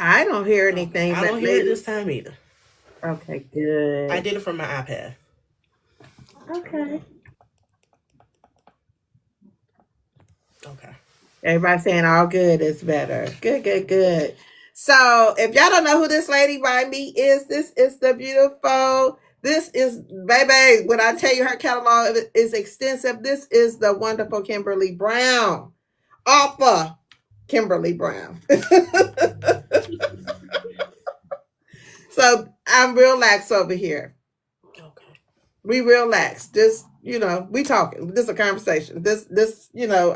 I don't hear Okay, anything, I but don't hear it maybe. this time either. Okay, I good. did it from my iPad. Okay. Okay. Everybody saying all good is better. Good, good, good. So if y'all don't know who this lady by me is, this is the beautiful. This is baby. When I tell you her catalog is extensive, this is the wonderful Kimberly Brown, author Kimberly Brown. So I'm real lax over here. Okay. We relax. Just we talking. This is a conversation.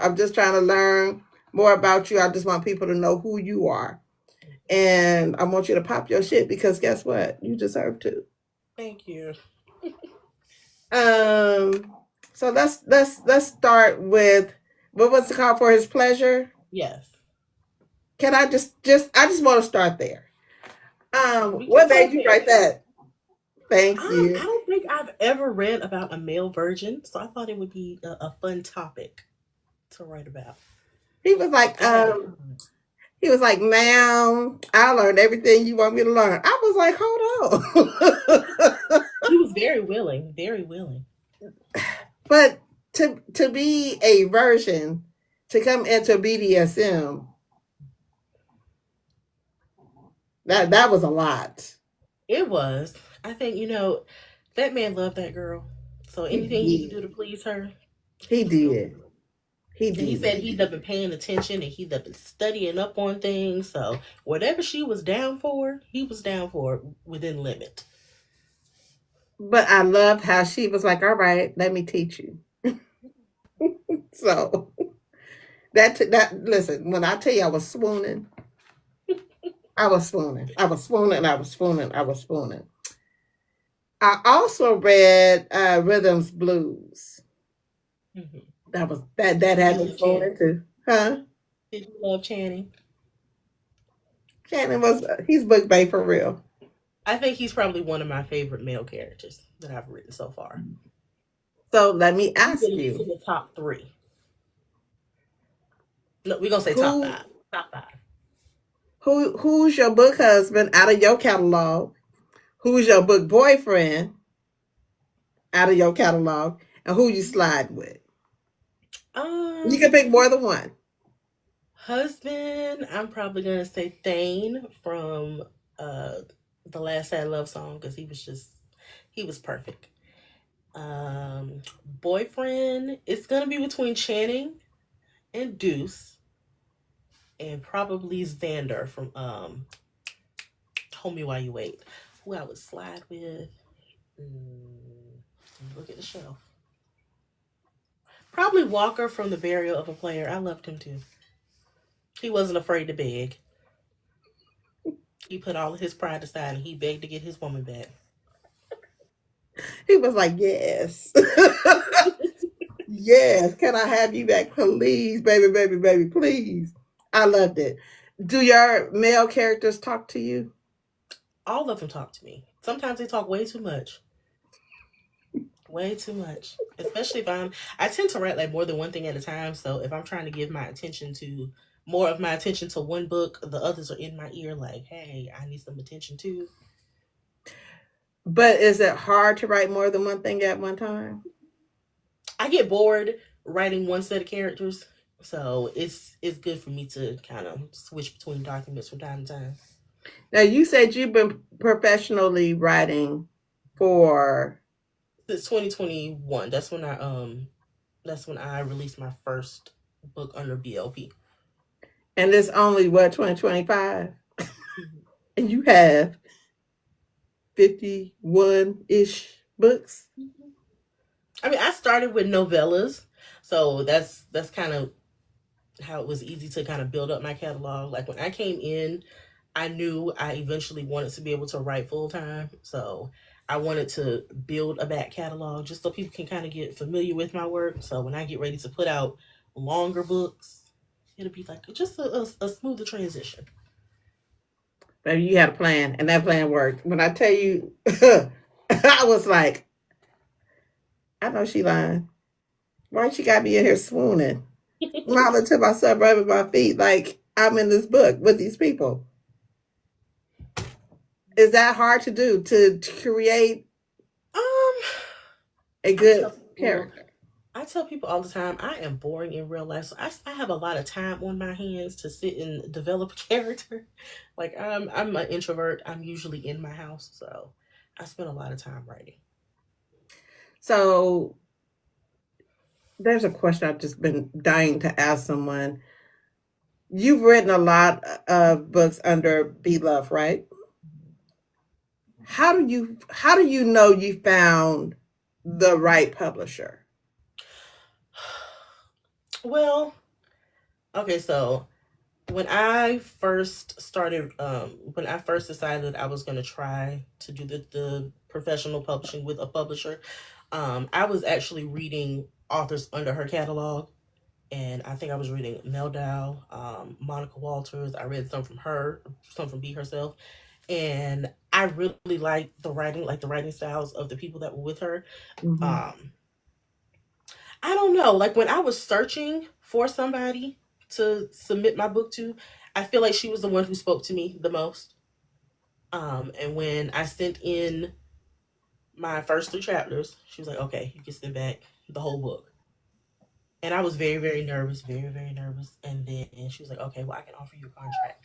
I'm just trying to learn more about you. I just want people to know who you are, and I want you to pop your shit because guess what? You deserve to. Thank you. Um. So let's start with what was the call for his pleasure. Yes. Can I just want to start there. We can What start made you there. write that? Thank I you. don't think I've ever read about a male virgin, so I thought it would be a fun topic to write about. He was like, I had a time. He was like, ma'am, I learned everything you want me to learn. I was like, hold on. He was very willing, very willing. But to be a version, to come into BDSM, that was a lot. It was. I think, that man loved that girl. So He anything he could do to did. please her, he He was going to did. do it. He And he said did. he'd been paying attention and he'd been studying up on things. So whatever she was down for, he was down for it within limit. But I loved how she was like, all right, let me teach you. So that listen, when I tell you I was swooning, I was swooning. I was swooning. I was swooning. I was swooning. I also read Rhythms Blues. Hmm. That Did had you me love swooning Channing? too. Huh? Did you love Channing? Shannon was he's book bait for real. I think he's probably one of my favorite male characters that I've written so far. So let me He's at ask least you, in the top three. No, we're gonna say top who five. Top five. who's your book husband out of your catalog? Who's your book boyfriend out of your catalog? And who you slide with? You can Um, pick more than one. Husband, I'm probably gonna say Thane from uh the last Sad Love song because he was perfect. Boyfriend, it's gonna be between Channing and Deuce, and probably Xander from Hold Me While You Wait. Who I would slide with. Mm, look at the shelf. Probably Walker from The Burial of a Player. I loved him too. He wasn't afraid to beg. He put all of his pride aside and he begged to get his woman back. He was like, yes. Yes. Can I have you back, please, baby, baby, baby, please? I loved it. Do your male characters talk to you? All of them talk to me. Sometimes they talk way too much. Way too much. Especially if I tend to write like more than one thing at a time. So if I'm trying to give my attention to more of my attention to one book, the others are in my ear like, hey, I need some attention too. But is it hard to write more than one thing at one time? I get bored writing one set of characters. So it's good for me to kind of switch between documents from time to time. Now you said you've been professionally writing for, Since 2021, that's when I released my first book under BLP. and it's only what 2025, and you have 51 ish books. I mean, I started with novellas, so that's kind of how it was easy to kind of build up my catalog. Like when I came in, I knew I eventually wanted to be able to write full time, so I wanted to build a back catalog just so people can kind of get familiar with my work. So when I get ready to put out longer books, it'll be like just a smoother transition. Baby, you had a plan, and that plan worked. When I tell you, I was like, I know she lying. Why she got me in here swooning, smiling to myself, rubbing my feet like I'm in this book with these people. Is that hard to do to create Um, a I good tell people character? I tell people all the time I am boring in real life, so I have a lot of time on my hands to sit and develop a character. Like I'm an introvert. I'm usually in my house, so I spend a lot of time writing. So there's a question I've just been dying to ask someone. You've written a lot of books under Be Love, right? How do you know you found the right publisher? Well, okay, so when I first decided I was going to try to do the professional publishing with a publisher, I was actually reading authors under her catalog. And I think I was reading Mel Dow, Monica Walters. I read some from her, some from B herself, and I really liked like the writing styles of the people that were with her. Mm-hmm. Um, I don't know, like when I was searching for somebody to submit my book to, I feel like she was the one who spoke to me the most. And when I sent in my first three chapters, she was like, "Okay, you can send back the whole book." And I was very, very nervous, very, very nervous. And then she was like, "Okay, well, I can offer you a contract."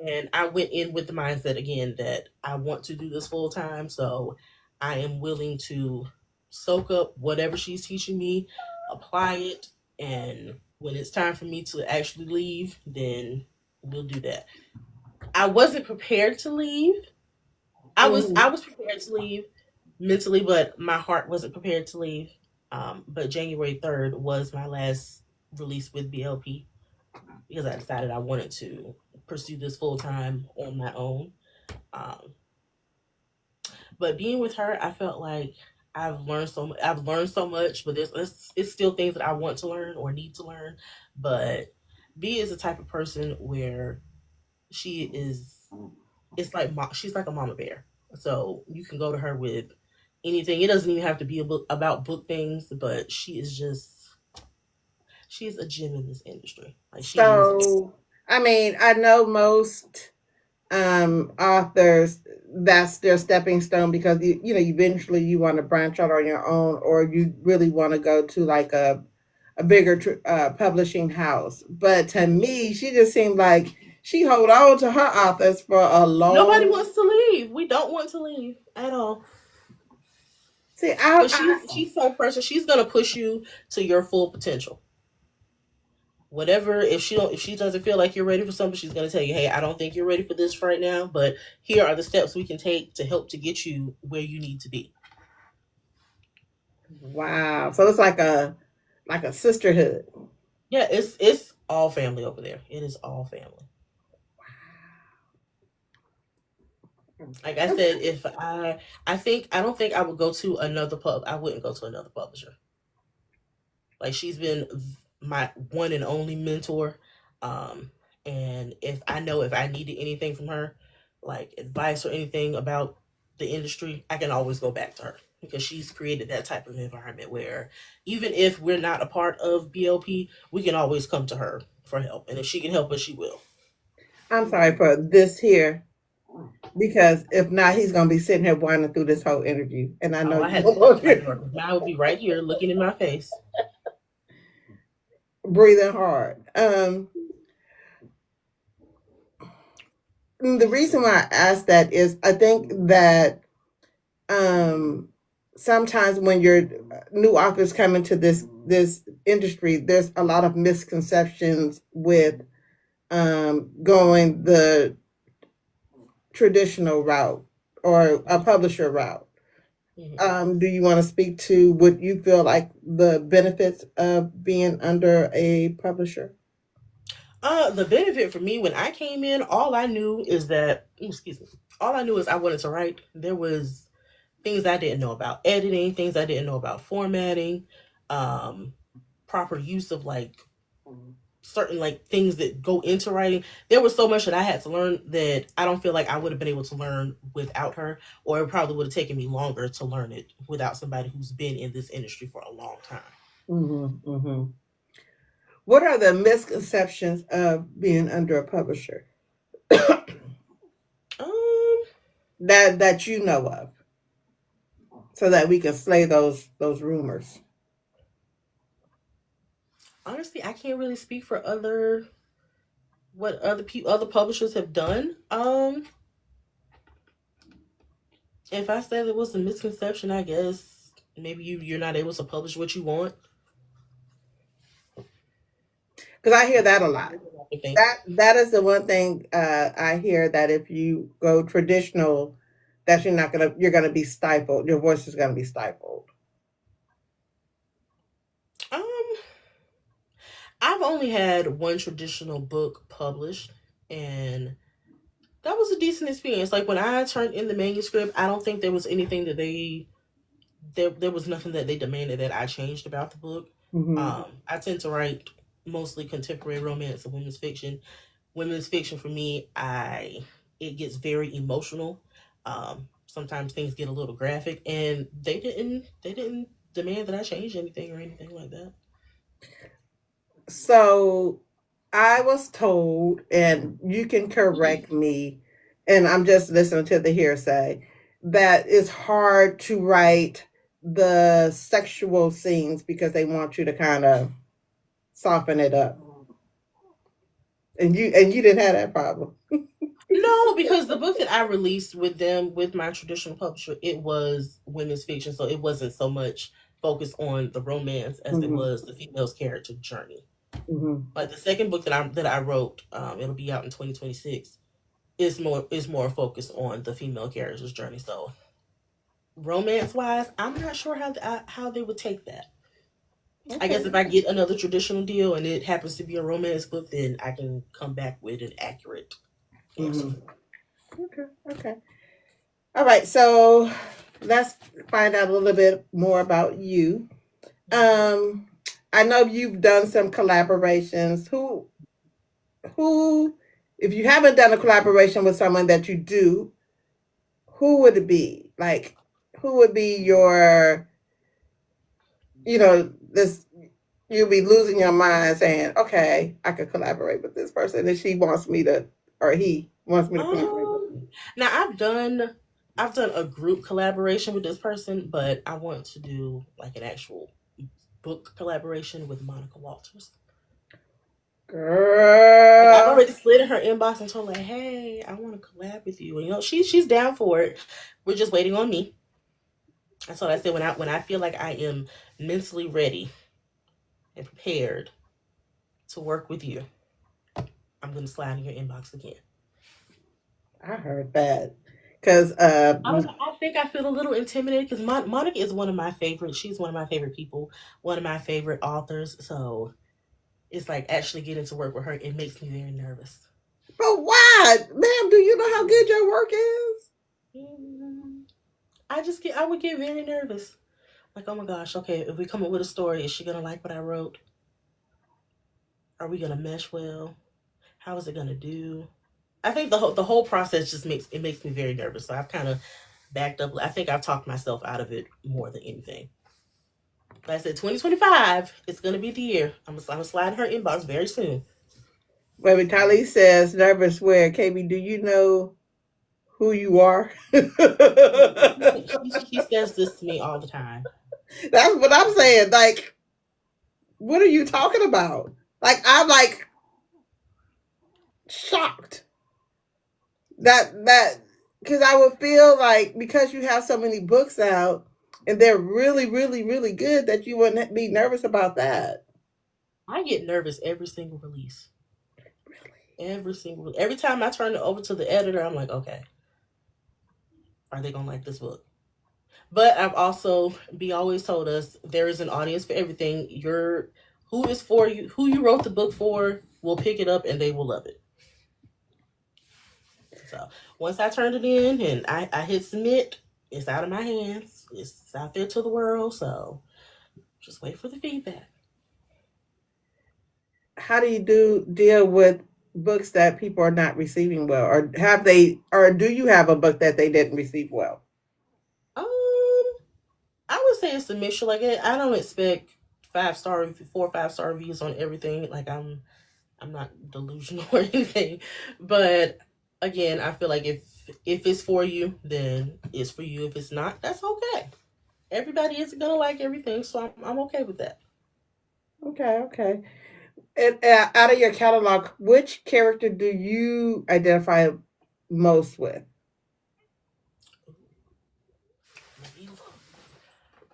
And I went in with the mindset again that I want to do this full time. So I am willing to soak up whatever she's teaching me, apply it. And when it's time for me to actually leave, then we'll do that. I wasn't prepared to leave. I Mm-hmm. was prepared to leave mentally, but my heart wasn't prepared to leave. But January 3rd was my last release with BLP because I decided I wanted to pursue this full time on my own. Um, but being with her, I felt like I've learned so much, but it's still things that I want to learn or need to learn. But B is the type of person where she is. It's like she's like a mama bear. So you can go to her with anything. It doesn't even have to be about book things, but she's a gem in this industry. Like she is. So, I mean, I know most authors, that's their stepping stone, because eventually you want to branch out on your own, or you really want to go to like a bigger publishing house. But to me, she just seemed like she hold on to her authors for a Nobody long. wants to leave. We don't want to leave at all. See, But she's so person. She's gonna push you to your full potential. Whatever, if she doesn't feel like you're ready for something, she's gonna tell you, "Hey, I don't think you're ready for this right now, but here are the steps we can take to help to get you where you need to be." wow. So it's like a sisterhood. Yeah, it's all family over there. It is all family. Like I said, if I don't think I would go to another pub. I wouldn't go to another publisher. Like she's been my one and only mentor. Um, and if I needed anything from her, like advice or anything about the industry, I can always go back to her because she's created that type of environment where even if we're not a part of BLP, we can always come to her for help. And if she can help us, she will. I'm sorry for this here, because if not, he's gonna be sitting here whining through this whole interview, and I know Oh, I you had to don't close want my to door because mine would be right here looking in my face. breathing hard. The reason why I asked that is I think that um, sometimes when your new authors come into this industry, there's a lot of misconceptions with going the traditional route or a publisher route. Mhm. Do you want to speak to what you feel like the benefits of being under a publisher? The benefit for me when I came in, all I knew is that, excuse me, all I knew is I wanted to write. There was things I didn't know about editing, things I didn't know about formatting, um, proper use of like certain like things that go into writing. There was so much that I had to learn that I don't feel like I would have been able to learn without her, or it probably would have taken me longer to learn it without somebody who's been in this industry for a long time. Mm-hmm, mm-hmm. What are the misconceptions of being under a publisher? Um, that you know of, so that we can slay those rumors. Honestly, I can't really speak for what other publishers have done. If I say there was a misconception, I guess maybe you're not able to publish what you want. Because I hear That's that a lot. I think. That is the one thing I hear, that if you go traditional, that you're gonna be stifled. Your voice is gonna be stifled. Um, I've only had one traditional book published, and that was a decent experience. Like when I turned in the manuscript, I don't think there was anything that there was nothing that they demanded that I changed about the book. Mm-hmm. I tend to write mostly contemporary romance and women's fiction. Women's fiction for me, I it gets very emotional. Sometimes things get a little graphic, and they didn't demand that I change anything or anything like that. So I was told, and you can correct me, and I'm just listening to the hearsay, that it's hard to write the sexual scenes because they want you to kind of soften it up. And you didn't have that problem. No, because the book that I released with them with my traditional publisher, it was women's fiction, so it wasn't so much focused on the romance as it Mm-hmm. was the female's character journey. Mm-hmm. Like the second book that I wrote, it'll be out in 2026. Is more focused on the female character's journey. So romance wise, I'm not sure how they would take that. I guess Okay. if I get another traditional deal and it happens to be a romance book, then I can come back with an accurate answer. Mm-hmm. Okay. Okay. All right. So let's find out a little bit more about you. Um, I know you've done some collaborations. Who, if you haven't done a collaboration with someone that you do, who would it be? Like, who would be your, this, you'll be losing your mind saying, okay, I could collaborate with this person, and she wants me to, or he wants me to collaborate with Um, him. now I've done a group collaboration with this person, but I want to do like an actual book collaboration with Monica Walters. Like I've Girl, already slid in her inbox and told her, "Hey, I want to collab with you." And she's down for it. We're just waiting on me. That's what I said when I feel like I am mentally ready and prepared to work with you. I'm gonna slide in your inbox again. I heard that. Because, I don't know. I think I feel a little intimidated because Monica is one of my favorites. She's one of my favorite people, one of my favorite authors. So it's like actually getting to work with her. It makes me very nervous. but why? Ma'am, do you know how good your work is? Mm, I would get very nervous. Like, oh my gosh, okay, if we come up with a story, is she gonna like what I wrote? Are we gonna mesh well? How is it gonna do? I think the whole process just makes me very nervous. So I've kind of backed up. I think I've talked myself out of it more than anything. But I said 2025, it's gonna be the year. I'm gonna slide in her inbox very soon. Baby Kylie says, nervous where? KB, do you know who you are? That's She says this to me all the time. what I'm saying. Like, what are you talking about? Like, I'm like shocked that because I would feel like, because you have so many books out and they're really, really, really good, that you wouldn't be nervous about that. I get nervous every single release. Every time I turn it over to the editor, I'm like, okay, are they gonna like this book? But I've also be always told us there is an audience for everything. Who is for you, who you wrote the book for, will pick it up and they will love it. So once I turned it in and I hit submit, it's out of my hands. It's out there to the world. So just wait for the feedback. How do you deal with books that people are not receiving well, or do you have a book that they didn't receive well? I would say it's a mixture. Like I don't expect 5 star, 4 or 5 star reviews on everything. Like I'm not delusional or anything, but again, I feel like if it's for you, then it's for you. If it's not, that's okay. Everybody isn't gonna like everything, so I'm okay with that. Okay, okay. And out of your catalog, which character do you identify most with?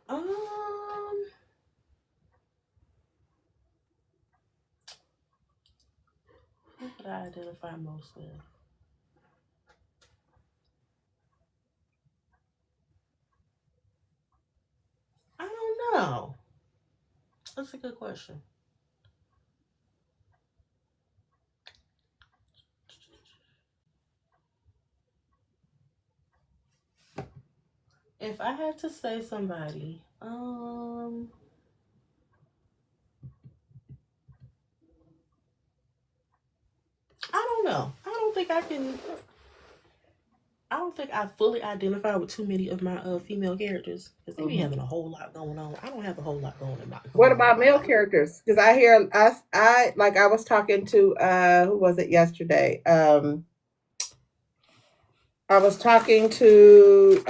Um, what would I identify most with? I don't know. That's a good question. If I had to say somebody, I don't know. I don't think I fully identify with too many of my female characters because they be Hmm. having a whole lot going on. I don't have a whole lot What going on in about my male life. characters? Because I hear I like I was talking to who was it yesterday? I was talking to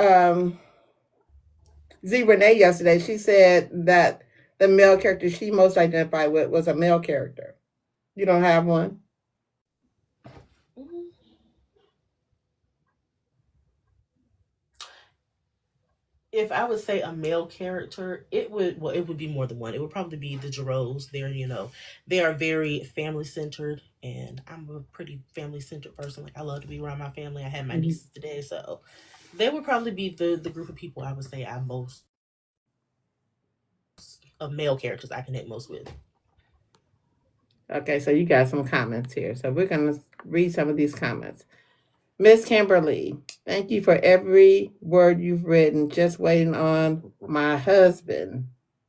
Z Renee yesterday. She said that the male character she most identified with was a male character. You don't have one? Mhm. If I would say a male character, it would be more than one. It would probably be the Giroux. They are very family centered, and I'm a pretty family centered person. Like I love to be around my family. I had my Mm-hmm. nieces today, so they would probably be the group of people I would say I most of male characters I connect most with. Okay, so you got some comments here. So we're going to read some of these comments. Miss Kimberly, thank you for every word you've written. Just waiting on my husband,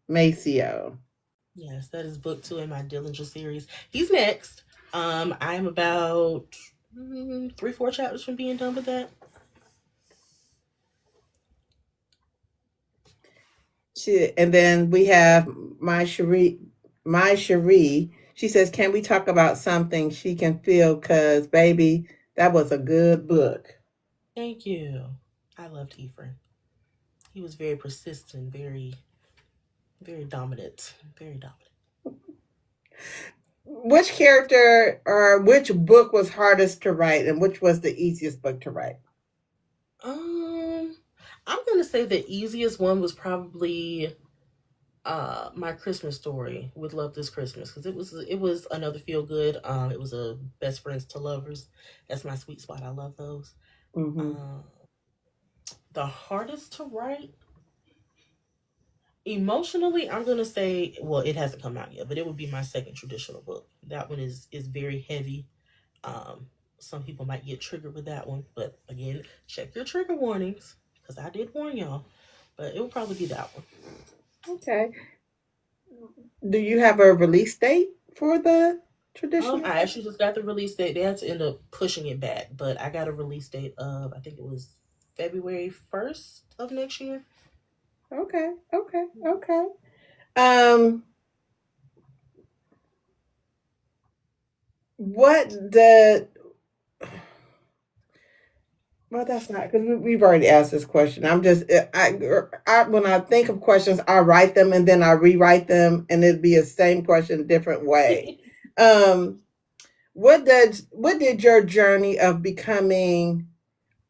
Maceo. Yes, that is book two in my Dillinger series. He's next. I am about 3, 4 chapters from being done with that. And then we have my Cherie. She says, "Can we talk about something she can feel? Cause baby, that was a good book." Thank you. I loved Ephraim. He was very persistent, very dominant, very dominant. Which character or which book was hardest to write, and which was the easiest book to write? Um, I'm gonna say the easiest one was probably my Christmas story with Love This Christmas because it was another feel good. It was a best friends to lovers. That's my sweet spot. I love those. Mm-hmm. Um, the hardest to write emotionally, I'm gonna say, well, it hasn't come out yet, but it would be my second traditional book. That one is very heavy. Um, some people might get triggered with that one, but again, check your trigger warnings because I did warn y'all. But it will probably be that one. Okay. Do you have a release date for the traditional I book? actually just got the release date. They had to end up pushing it back, but I got a release date of I think it was February 1st of next year. Okay. Okay. Okay. Um, what the Well, that's not because we've already asked this question. I'm just I when I think of questions, I write them and then I rewrite them, and it'd be the same question, different way. Um, what did your journey of becoming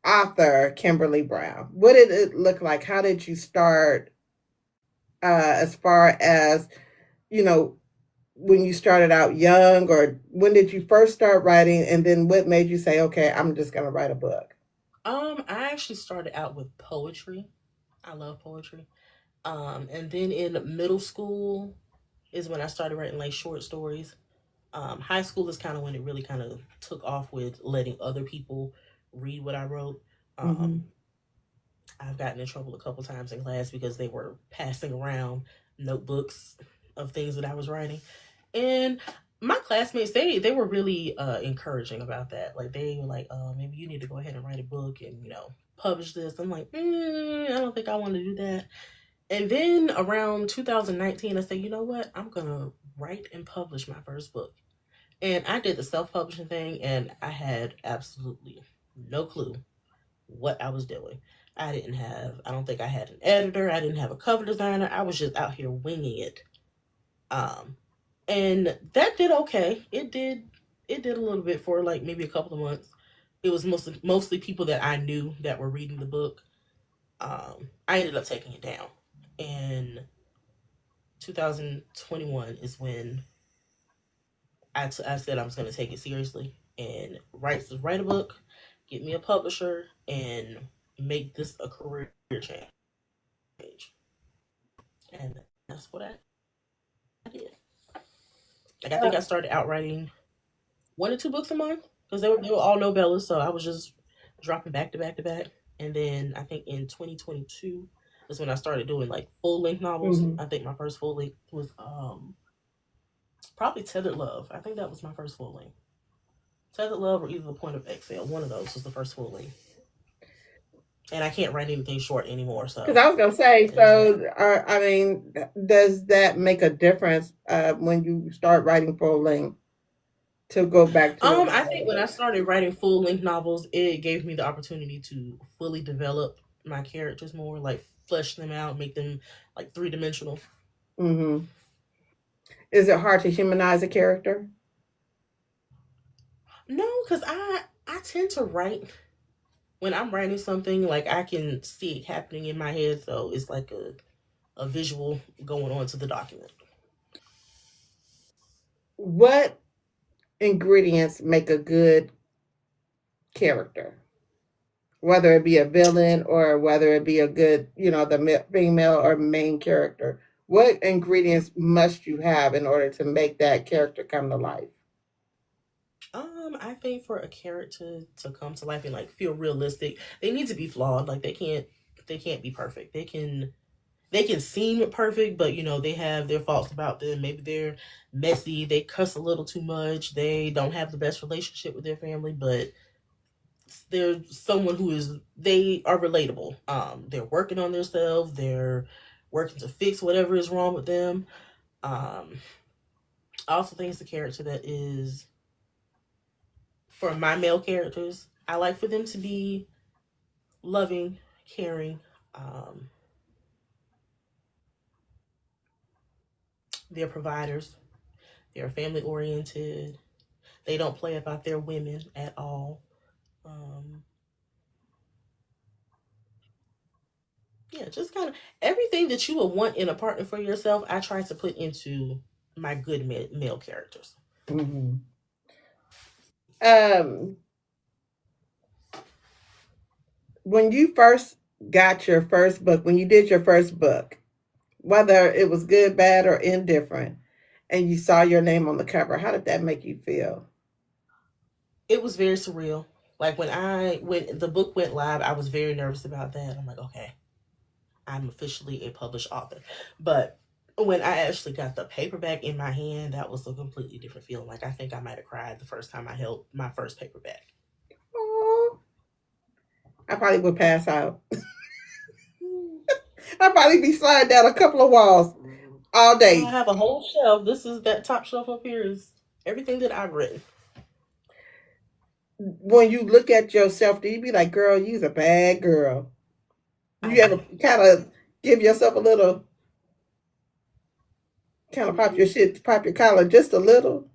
author, Kimberly Brown? What did it look like? How did you start? As far as you know, when you started out young, or when did you first start writing, and then what made you say, "Okay, I'm just going to write a book"? I actually started out with poetry. I love poetry. And then in middle school is when I started writing like short stories. High school is kind of when it really kind of took off with letting other people read what I wrote. Mm-hmm. Um, I've gotten in trouble a couple times in class because they were passing around notebooks of things that I was writing, and my classmates they were really encouraging about that. Like they were like, maybe you need to go ahead and write a book and publish this. I'm like, I don't think I want to do that. And then around 2019, I said, you know what? I'm gonna write and publish my first book. And I did the self publishing thing, and I had absolutely no clue. what I was doing. I don't think I had an editor. I didn't have a cover designer. I was just out here winging it. Um, and that did okay. It did a little bit for like maybe a couple of months. It was mostly people that I knew that were reading the book. I ended up taking it down. And 2021 is when I said I was going to take it seriously and write a book, get me a publisher, and make this a career change. And that's what I did. Like I think I started out writing 1 or 2 books a month because they were all novellas, so I was just dropping back to back to back. And then I think in 2022 is when I started doing like full length novels. Mm-hmm. I think my first full length was probably Tethered Love. I think that was my first full length. Tethered Love or either The Point of Exhale. One of those was the first full length. And I can't write anything short anymore, Because so I was gonna say, there's that. so I mean, does that make a difference when you start writing full length to go back to a I think when novel? I started writing full length novels, it gave me the opportunity to fully develop my characters more, like flesh them out, make them like 3 dimensional. Mm-hmm. Is it hard to humanize a character? No, because I tend to write when I'm writing something like I can see it happening in my head, so it's like a visual going on to the document. What ingredients make a good character? Whether it be a villain or whether it be a good, the female or main character. What ingredients must you have in order to make that character come to life? I think for a character to come to life and like feel realistic, they need to be flawed. Like they can't be perfect. They can seem perfect, but they have their faults about them. Maybe they're messy, they cuss a little too much, they don't have the best relationship with their family, but they're someone who is they are relatable. They're working on themselves, they're working to fix whatever is wrong with them. Um, I also think it's a character that is for my male characters, I like for them to be loving, caring. Um, they're providers. They're family oriented. They don't play about their women at all. Um, yeah, just kind of everything that you would want in a partner for yourself. I try to put into my good male characters. Mm-hmm. Um, when you first got your first book, when you did your first book, whether it was good, bad, or indifferent, and you saw your name on the cover, how did that make you feel? It was very surreal. Like when the book went live, I was very nervous about that. I'm like, okay, I'm officially a published author. But when I actually got the paperback in my hand, that was a completely different feeling. Like I think I might have cried the first time I held my first paperback. Oh, I probably would pass out. I'd probably be sliding down a couple of walls all Oh, I day. have a whole shelf. This is that top shelf up here is everything that I've written. When you look at yourself, do you be like, girl, you's a bad girl? Do I you ever do. kind of give yourself a little, kind of pop your collar just a little?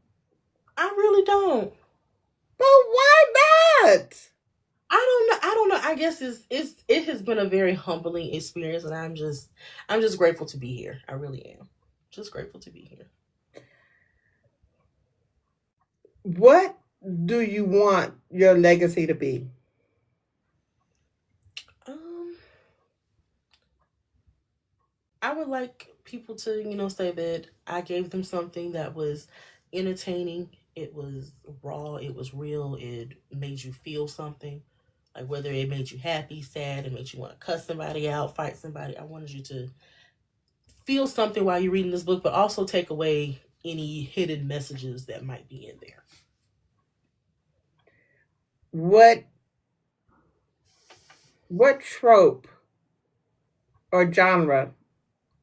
I really don't. But why not? I don't know. I don't know. I guess it has been a very humbling experience, and I'm just grateful to be here. I really am. Just grateful to be here. What do you want your legacy to be? Um, I would like people to, say that I gave them something that was entertaining. It was raw. It was real. It made you feel something. Like whether it made you happy, sad, it made you want to cuss somebody out, fight somebody. I wanted you to feel something while you're reading this book, but also take away any hidden messages that might be in there. What trope or genre?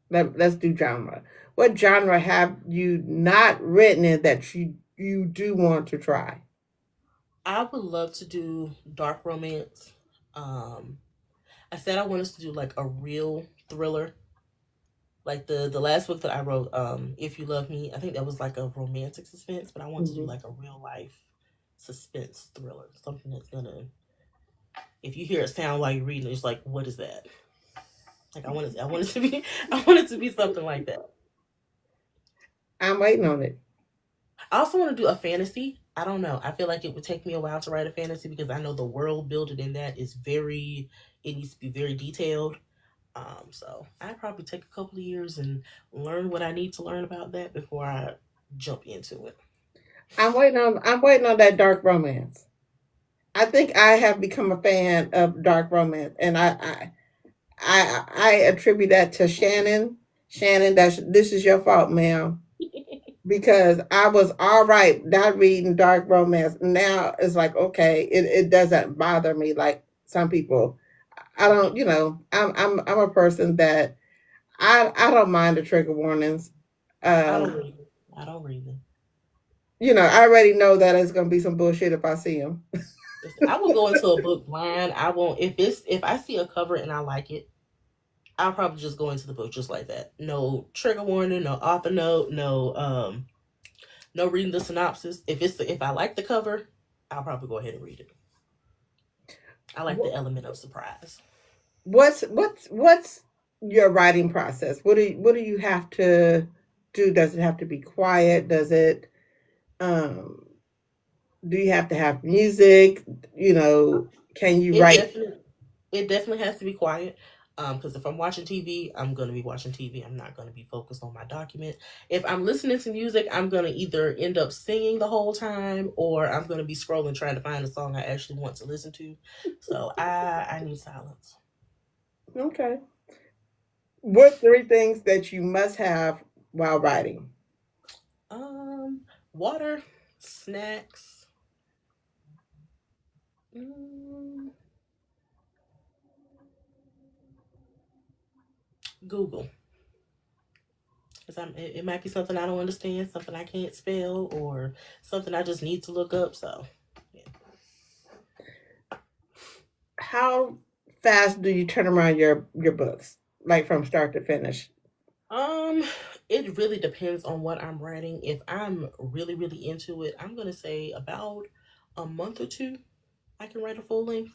Let's do genre. What genre have you not written in that you do want to try? I would love to do dark romance. Um, I said I want us to do like a real thriller. Like the last book that I wrote, If You Love Me, I think that was like a romantic suspense, but I want to do Mhm. like a real life suspense thriller. Something that's gonna, if you hear a sound while you're reading, it's like, what is that? Like I want it to be, I want it to be something like that. I'm waiting on it. I also want to do a fantasy. I don't know. I feel like it would take me a while to write a fantasy because I know the world building in that is very, it needs to be very detailed. So I probably take a couple of years and learn what I need to learn about that before I jump into it. I'm waiting on that dark romance. I think I have become a fan of dark romance, and I attribute that to Shannon. Shannon, this is your fault, ma'am. Because I was all right not reading dark romance. Now it's like okay, it doesn't bother me like some people. I don't, I'm a person that I don't mind the trigger warnings. I don't Um, read it. I don't read them. I already know that it's gonna be some bullshit if I see them. I will go into a book blind. I won't if I see a cover and I like it, I'll probably just go into the book just like that. No trigger warning, no author note, no reading the synopsis. If I like the cover, I'll probably go ahead and read it. I like the element of surprise. What's your writing process? What do you have to do? Does it have to be quiet? Does it um do you have to have music? You know, can you It write? definitely it definitely has to be quiet. Because if I'm watching TV, I'm gonna be watching TV. I'm not gonna be focused on my document. If I'm listening to music, I'm gonna either end up singing the whole time or I'm gonna be scrolling trying to find a song I actually want to listen to. So I need silence. Okay. What three things that you must have while writing? Water, snacks, mm, Google. Because it might be something I don't understand, something I can't spell, or something I just need to look up. So, yeah. How fast do you turn around your books, like from start to finish? Um, it really depends on what I'm writing. If I'm really, really into it, I'm gonna say about a month or two. I can write a full length.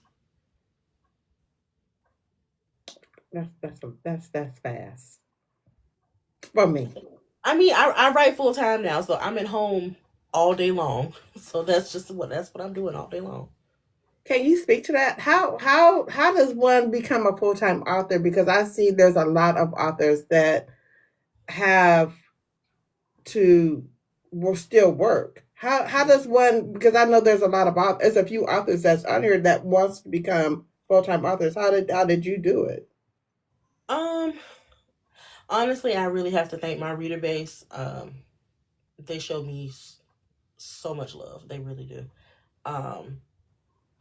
That's fast for me. I mean, I write full time now, so I'm at home all day long. So that's what I'm doing all day long. Can you speak to that? How does one become a full time author? Because I see there's a lot of authors that have to will still work. How does one? Because I know there's a lot of there's a few authors that's on here that wants to become full time authors. How did you do it? Um, Honestly, I really have to thank my reader base. They show me so much love. They really do. Um,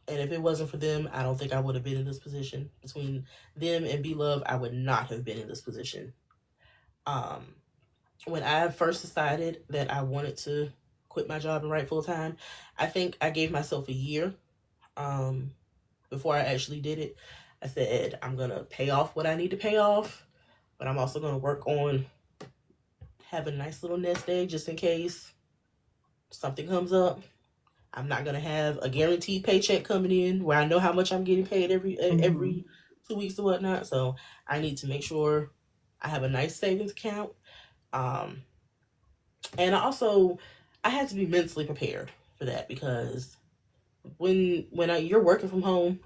and if it wasn't for them, I don't think I would have been in this position. Between them and Be Love, I would not have been in this position. Um, when I first decided that I wanted to quit my job and write full time, I think I gave myself a year um, before I actually did it. I said, I'm going to pay off what I need to pay off, but I'm also going to work on having a nice little nest egg just in case something comes up. I'm not gonna have a guaranteed paycheck coming in where I know how much I'm getting paid Mm-hmm. every 2 weeks or whatnot. So I need to make sure I have a nice savings account. Um, and I had to be mentally prepared for that because you're working from home,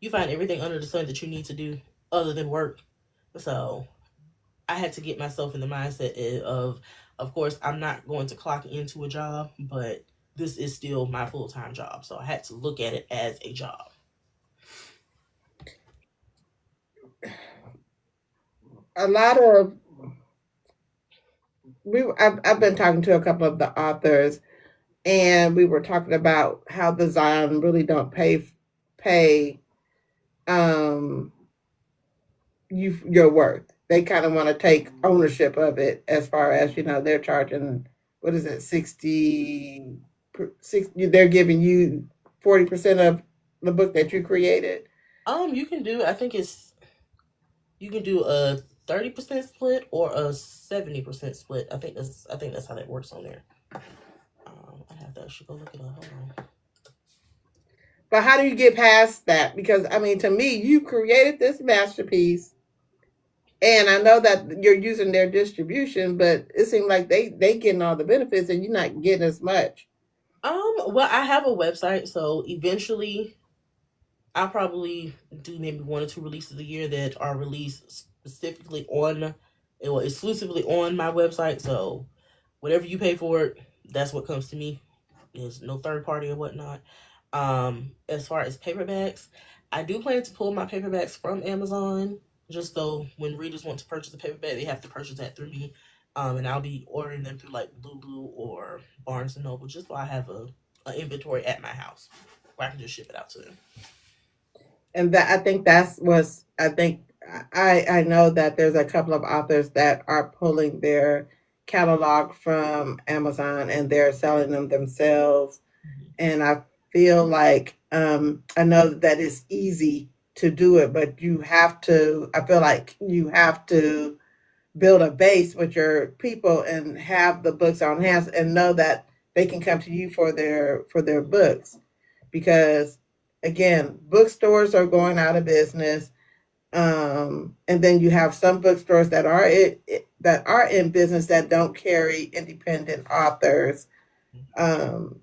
you find everything under the sun that you need to do other than work. So I had to get myself in the mindset of course, I'm not going to clock into a job, but this is still my full time job. So I had to look at it as a job. A lot of I've been talking to a couple of the authors, and we were talking about how the Zion really don't pay um your worth. They kind of want to take ownership of it as far as they're charging what is it 60 they're giving you 40% of the book that you created. You can do. I think it's you can do a 30% split or a 70% split. I think that's how that works on there. I have to actually go look it up. Hold on. But how do you get past that? Because I mean, to me, you created this masterpiece, and I know that you're using their distribution, but it seems like they getting all the benefits, and you're not getting as much. Well, I have a website, so eventually I'll probably do maybe one or two releases a year that are released specifically on, well, exclusively on my website. So whatever you pay for it, that's what comes to me. There's no third party or whatnot. As far as paperbacks, I do plan to pull my paperbacks from Amazon, just so when readers want to purchase a paperback, they have to purchase that through me. And I'll be ordering them through like Lulu or Barnes and Noble, just so I have a inventory at my house where I can just ship it out to them. And that I think that's was I think I know that there's a couple of authors that are pulling their catalog from Amazon and they're selling them themselves. Mhm. And I feel like I know that it's easy to do it, but you have to. I feel like you have to build a base with your people and have the books on hand and know that they can come to you for their books because again bookstores are going out of business, and then you have some bookstores that are in business that don't carry independent authors, um,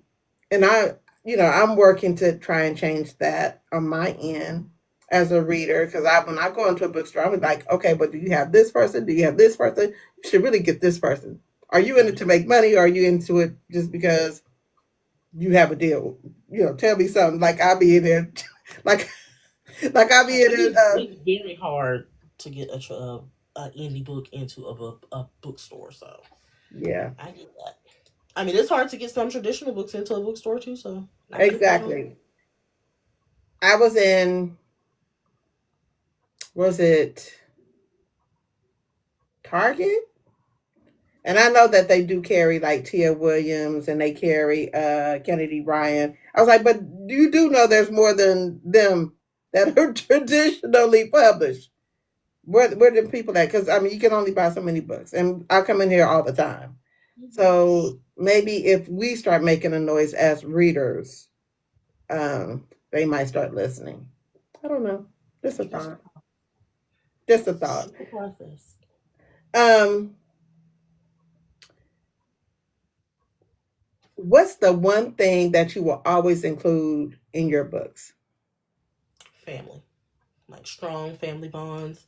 and I'm working to try and change that on my end as a reader because when I go into a bookstore, I'm like, okay, but do you have this person? Do you have this person? You should really get this person. Are you in it to make money, or are you into it just because you have a deal? Tell me something. Like I'll be in there, like I'll be in It is there. it's very hard to get a indie book into a bookstore, so Yeah, I get that. I mean, it's hard to get some traditional books into a bookstore too, so not everybody on. exactly. I was in. Was it Target? And I know that they do carry like Tia Williams and they carry Kennedy Bryan. I was like, but you do know there's more than them that are traditionally published. Where the people at? Because I mean, you can only buy so many books, and I come in here all the time. Mhm. So maybe if we start making a noise as readers, they might start listening. I don't know. Just a It's thought. Just a thought. a process. Um, what's the one thing that you will always include in your books? Family, like strong family bonds.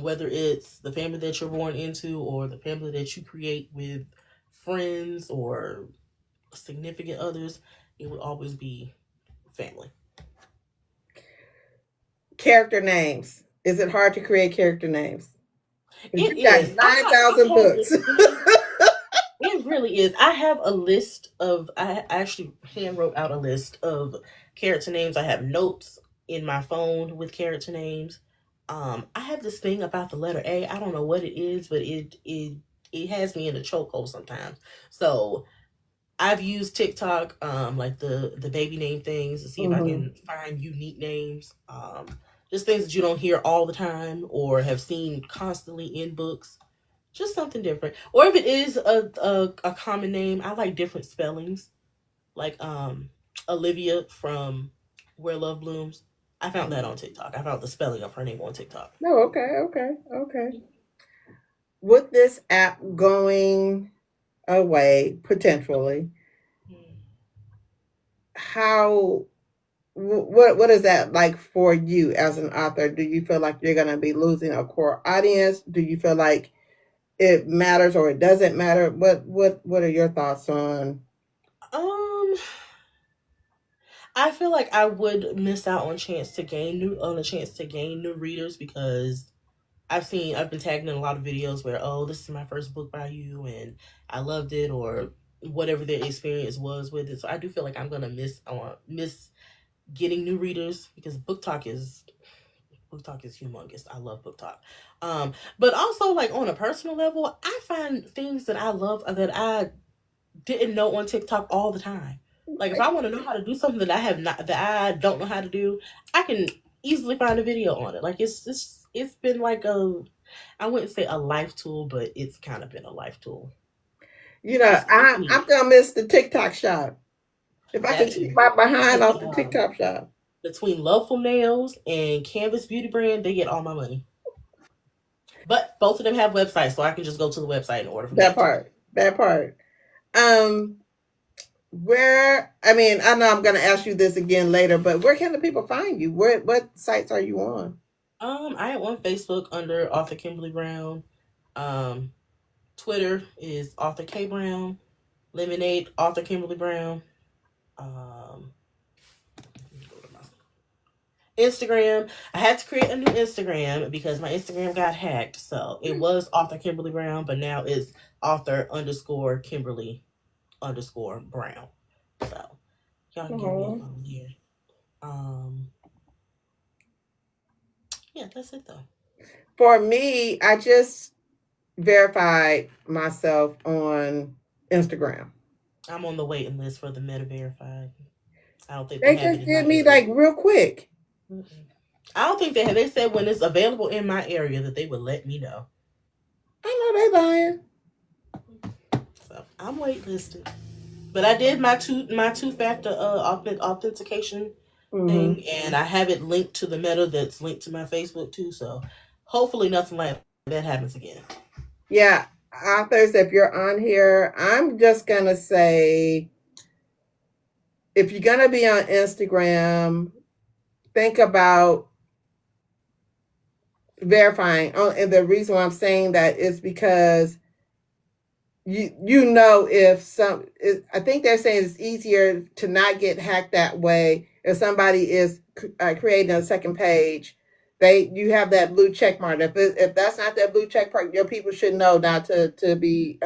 Whether it's the family that you're born into or the family that you create with friends or significant others, it will always be family. Character names. Is it hard to create character names? Because It you got is. I 9,000 have this books. thing. It really is. I have a list of. I actually hand wrote out a list of character names. I have notes in my phone with character names. I have this thing about the letter A. I don't know what it is, but it has me in a chokehold sometimes. So I've used TikTok, like the baby name things to see if I Hmm. can find unique names. Just things that you don't hear all the time or have seen constantly in books, just something different. Or if it is a common name, I like different spellings. Like Olivia from Where Love Blooms. I found that on TikTok. I found the spelling of her name on TikTok. No, okay, okay, okay. With this app going away potentially, how what is that like for you as an author? Do you feel like you're going to be losing a core audience? Do you feel like it matters or it doesn't matter? What are your thoughts on? Um, I feel like I would miss out on a chance to gain new readers because I've been tagged in a lot of videos where, oh, this is my first book by you and I loved it, or whatever their experience was with it. So I do feel like I'm gonna miss getting new readers because book talk is humongous. I love book talk. But also like on a personal level, I find things that I love that I didn't know on TikTok all the time. Like if I want to know how to do something that I don't know how to do, I can. easily find a video on it. Like it's been like a, I wouldn't say a life tool, but it's kind of been a life tool. You know, It's neat. I'm gonna miss the TikTok shop. If I That could keep too. my behind Because off the TikTok shop. between Loveful Nails and Canvas Beauty Brand, they get all my money. But both of them have websites, so I can just go to the website and order from That that too. part. That part. Um, where I mean, I know I'm gonna ask you this again later, but where can the people find you? What sites are you on? I am on Facebook under author Kimberly Brown. Um, Twitter is author K Brown. Lemonade author Kimberly Brown. Um, Instagram. I had to create a new Instagram because my Instagram got hacked. So it was author Kimberly Brown, but now it's author underscore Kimberly underscore Brown. So y'all can give me a Oh. phone here. Um, yeah, that's it though. For me, I just verified myself on Instagram. I'm on the waiting list for the Meta Verified. I don't think they They have it just in my did me area. like real quick. Mm-mm. I don't think they have. They said when it's available in my area that they would let me know. I know they lying. So I'm waitlisted. But I did my two factor authentication Hmm. thing, and I have it linked to the Meta that's linked to my Facebook too. So hopefully nothing like that happens again. Yeah, authors, if you're on here, I'm just gonna say if you're gonna be on Instagram, think about verifying. Oh, and the reason why I'm saying that is because you know if some I think they're saying it's easier to not get hacked that way if somebody is creating a second page. You have that blue check mark. If that's not that blue check mark, your people should know not to be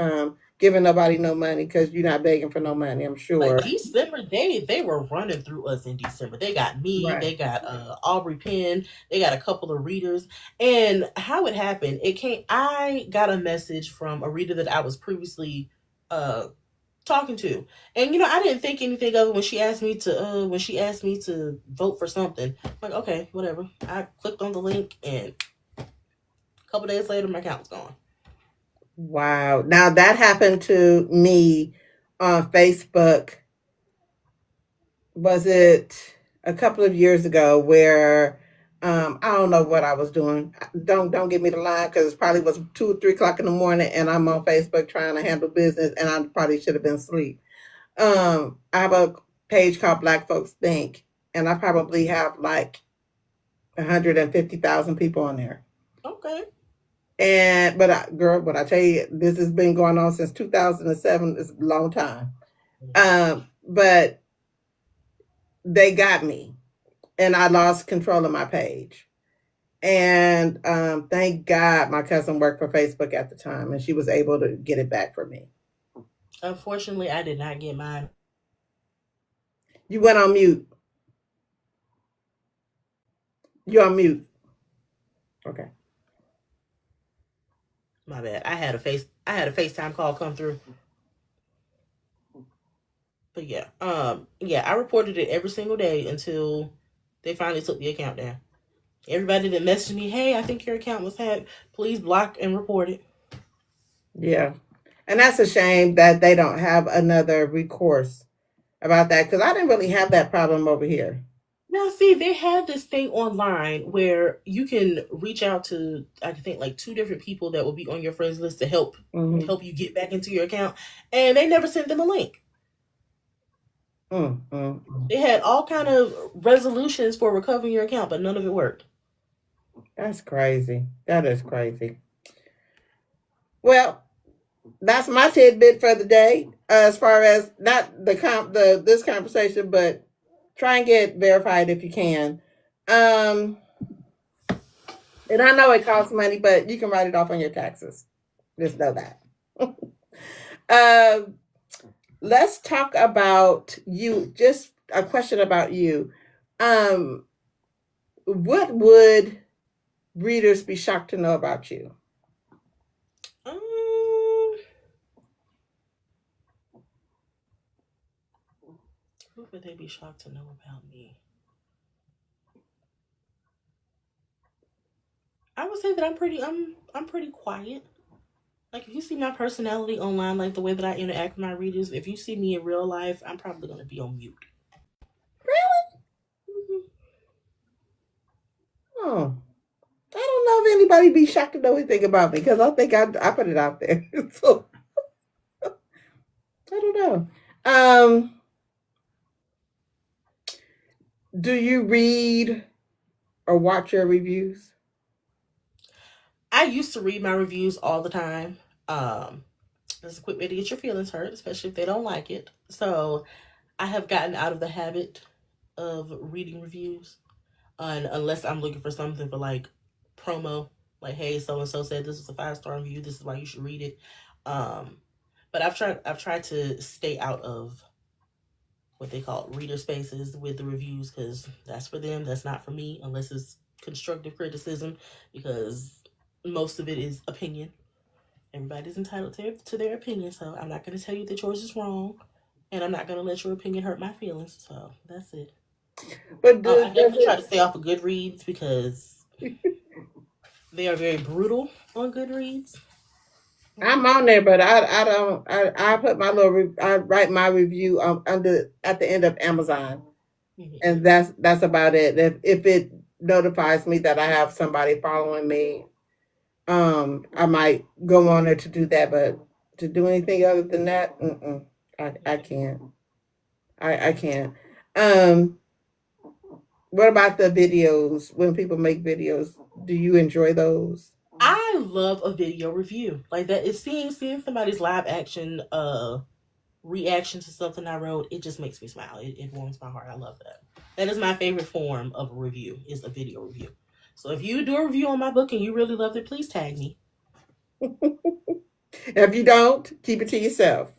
giving nobody no money because you're not begging for no money, I'm Like sure. December, they were running through us in December. They got me, Right. they got Aubrey Penn, they got a couple of readers. And how it happened, it came I got a message from a reader that I was previously uh talking to. And I didn't think anything of it when she asked me to vote for something. I'm like, okay, whatever. I clicked on the link and a couple days later my account was gone. Wow. Now that happened to me on Facebook. Was it a couple of years ago where I don't know what I was doing. Don't give me the line because it probably was 2 or 3 o'clock in the morning, and I'm on Facebook trying to handle business, and I probably should have been asleep. I have a page called Black Folks Think, and I probably have like 150,000 people on there. Okay. And girl, what I tell you, this has been going on since 2007. It's a long time. But they got me, and I lost control of my page. And thank God my cousin worked for Facebook at the time, and she was able to get it back for me. Unfortunately, I did not get mine. You went on mute. You're on mute. Okay. My bad. I had a FaceTime call come through. But yeah, yeah, I reported it every single day until they finally took the account down. Everybody that messaged me, hey, I think your account was hacked. Please block and report it. Yeah. And that's a shame that they don't have another recourse about that because I didn't really have that problem over here. Now, see, they have this thing online where you can reach out to, I think, like two different people that will be on your friends list to Mm-hmm. help you get back into your account, and they never sent them a link. Mm-hmm. They had all kind of resolutions for recovering your account, but none of it worked. That's crazy. That is crazy. Well, that's my tidbit for the day. As far as not the this conversation, but try and get verified if you can. Um, and I know it costs money, but you can write it off on your taxes. Just know that. um, let's talk about you. Just a question about you. Um, what would readers be shocked to know about you? Um, what would they be shocked to know about me? I would say that I'm pretty quiet. Like if you see my personality online, like the way that I interact with my readers, if you see me in real life, I'm probably gonna be on mute. Mhm. Oh, I don't know if anybody be shocked to know anything about me because I think I put it out there. So I don't know. Do you read or watch your reviews? I used to read my reviews all the time. Um, it's a quick way to get your feelings hurt, especially if they don't like it. So I have gotten out of the habit of reading reviews, and unless I'm looking for something for like promo, like hey, so and so said this was a 5-star review. This is why you should read it. Um, but I've tried to stay out of what they call reader spaces with the reviews because that's for them. That's not for me unless it's constructive criticism because most of it is opinion. Everybody's entitled to their opinion, so I'm not going to tell you that yours is wrong, and I'm not going to let your opinion hurt my feelings. So that's it. But I does definitely try to stay off of Goodreads because it? they are very brutal on Goodreads. I'm on there, but I don't. I put my little. I write my review under at the end of Amazon, Mm-hmm. and that's about it. If it notifies me that I have somebody following me, I might go on there to do that. But to do anything other than that, I can't. I can't. Um, what about the videos? When people make videos, do you enjoy those? I love a video review like that. It's seeing somebody's live action reaction to something I wrote. It just makes me smile. It warms my heart. I love that. That is my favorite form of a review is a video review. So if you do a review on my book and you really loved it, please tag me. If you don't, keep it to yourself.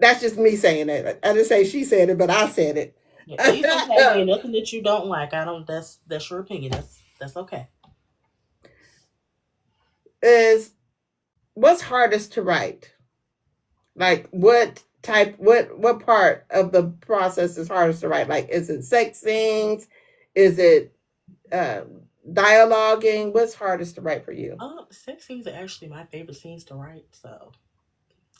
That's just me saying it. I didn't say she said it, but I said Yeah, please don't tag me it. in nothing that you don't like. I don't. That's your opinion. That's okay. Is what's hardest to write? Like what part of the process is hardest to write? Like is it sex scenes? Is it dialoguing? What's hardest to write for you? Sex scenes are actually my favorite scenes to write. So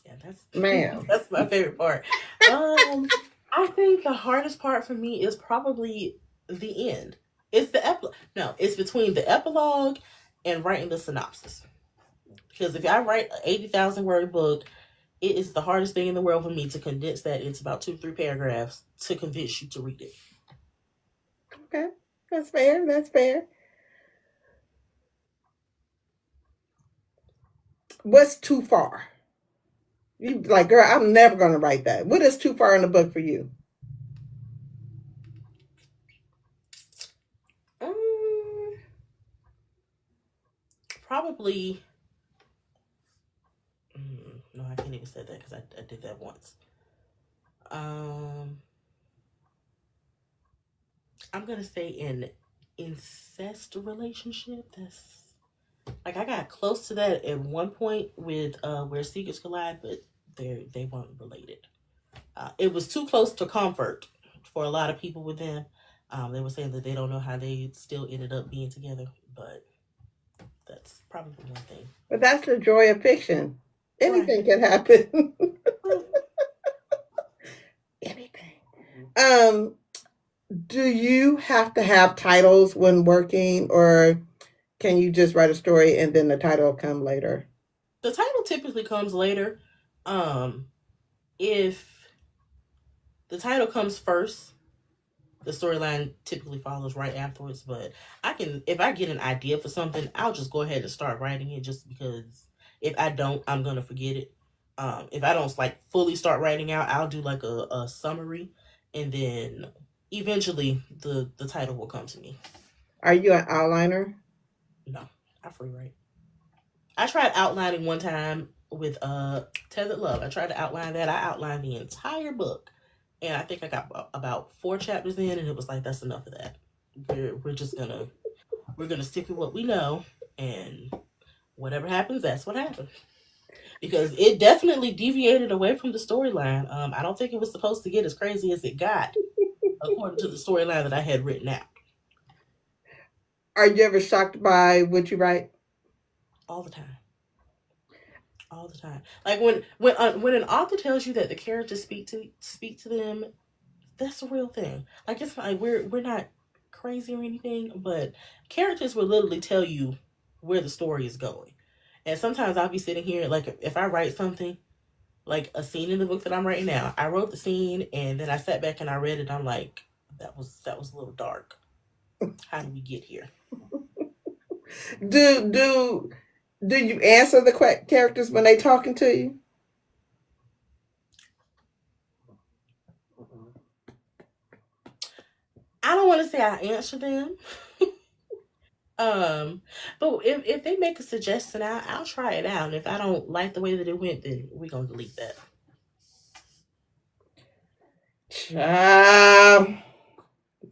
yeah, that's Ma'am. that's my favorite part. Um, I think the hardest part for me is probably the end. It's the No, it's between the epilogue and writing the synopsis. Because if I write an 80,000 word book, it is the hardest thing in the world for me to condense that into about 2 3 paragraphs to convince you to read it. Okay. That's fair. That's fair. What's too far? You like, girl, I'm never gonna write that. What is too far in the book for you? Um, Probably. No, I can't even say that because I did that once. Um, I'm gonna say an incest relationship. That's like I got close to that at one point with where secrets collide, but they weren't related. It was too close to comfort for a lot of people with them. They were saying that they don't know how they still ended up being together, but that's probably one thing. But that's the joy of fiction. Right. Anything can happen. Anything. Um, do you have to have titles when working, or can you just write a story and then the title will come later? The title typically comes later. Um, if the title comes first, the storyline typically follows right afterwards. But if I get an idea for something, I'll just go ahead and start writing it just because if I don't, I'm going to forget it. If I don't like fully start writing out, I'll do like a summary and then eventually the title will come to me. Are you an outliner? No, I free write. I tried outlining one time with Tethered Love. I tried to outline that. I outlined the entire book, and I think I got about 4 chapters in, and it was like that's enough of that. We're just we're gonna stick with what we know, and whatever happens, that's what happens. Because it definitely deviated away from the storyline. I don't think it was supposed to get as crazy as it got, according to the storyline that I had written out. Are you ever shocked by what you write? All the time, all the time. Like when an author tells you that the characters speak to them, that's the real thing. Like it's like we're not crazy or anything, but characters will literally tell you where the story is going. And sometimes I'll be sitting here, like if I write something, like a scene in the book that I'm writing now, I wrote the scene and then I sat back and I read it. I'm like, that was a little dark. How did we get here? Do do do you answer the characters when they talking to you? I don't want to say I answer them. Um, but if they make a suggestion, I'll try it out. And if I don't like the way that it went, then we're gonna delete that. Um,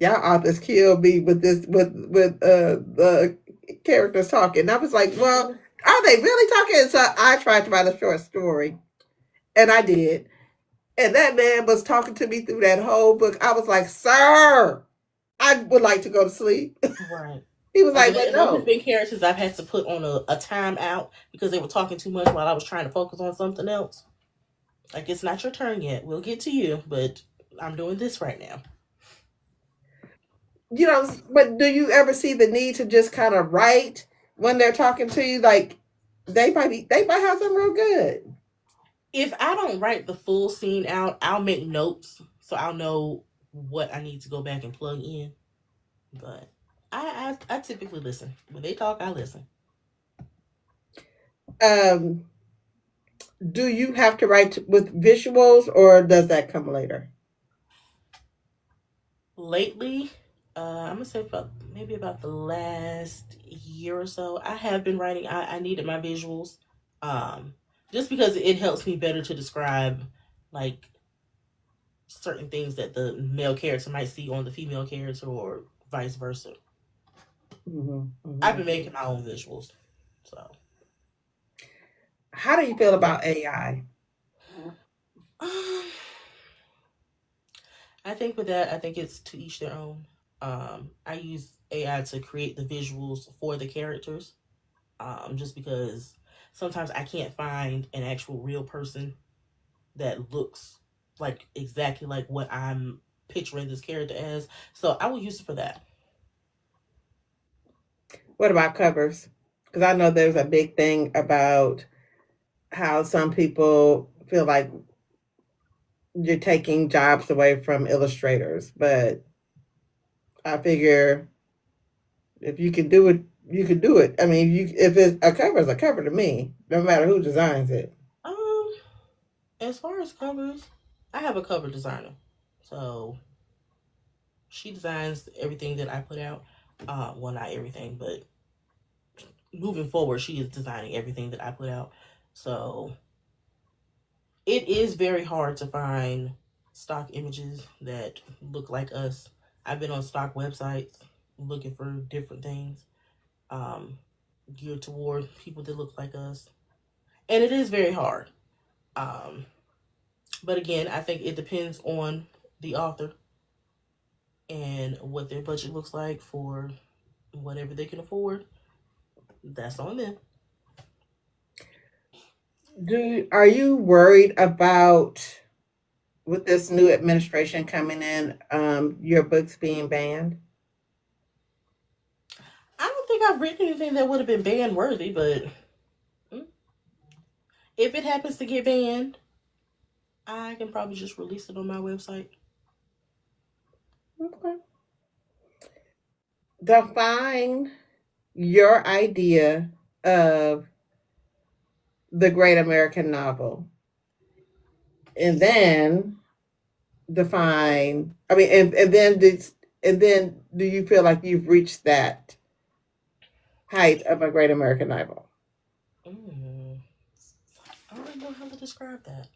y'all authors kill me with this with the characters talking. I was like, well, are they really talking? So I tried to write a short story, and I did. And that man was talking to me through that whole book. I was like, sir, I would like to go to sleep. Right. He was Like, like, but and those have no. been characters I've had to put on a time out because they were talking too much while I was trying to focus on something else. Like, it's not your turn yet. We'll get to you, but I'm doing this right now. You know, but do you ever see the need to just kind of write when they're talking to you? Like they might have something real good. If I don't write the full scene out, I'll make notes so I'll know what I need to go back and plug in. But I typically listen. When they talk, I listen. Um, do you have to write with visuals, or does that come later? Lately, I'm gonna say about maybe about the last year or so, I have been writing. I needed my visuals, um, just because it helps me better to describe like certain things that the male character might see on the female character or vice versa. Mm-hmm, I've mm-hmm. been making my own visuals, so How do you feel about AI? um, I think with that, I think it's to each their own. I use AI to create the visuals for the characters, just because sometimes I can't find an actual real person that looks like exactly like what I'm picturing this character as. So I will use it for that. What about covers? Because I know there's a big thing about how some people feel like you're taking jobs away from illustrators, but I figure if you can do it, you can do it. I mean, if it's a cover, it's a cover to me, no matter who designs it. Um, as far as covers, I have a cover designer, so she designs everything that I put out. Well, not everything, but moving forward, she is designing everything that I put out. So it is very hard to find stock images that look like us. I've been on stock websites looking for different things, um, geared toward people that look like us, and it is very hard. Um, but again, I think it depends on the author and what their budget looks like for whatever they can afford. That's on them. Do Are you worried about with this new administration coming in, your books being banned? I don't think I've written anything that would have been ban worthy, but mm, if it happens to get banned, I can probably just release it on my website. Okay. Define your idea of the great American novel, and then define. I mean, and then do you feel like you've reached that height of a great American novel? Mm, I don't know how to describe that.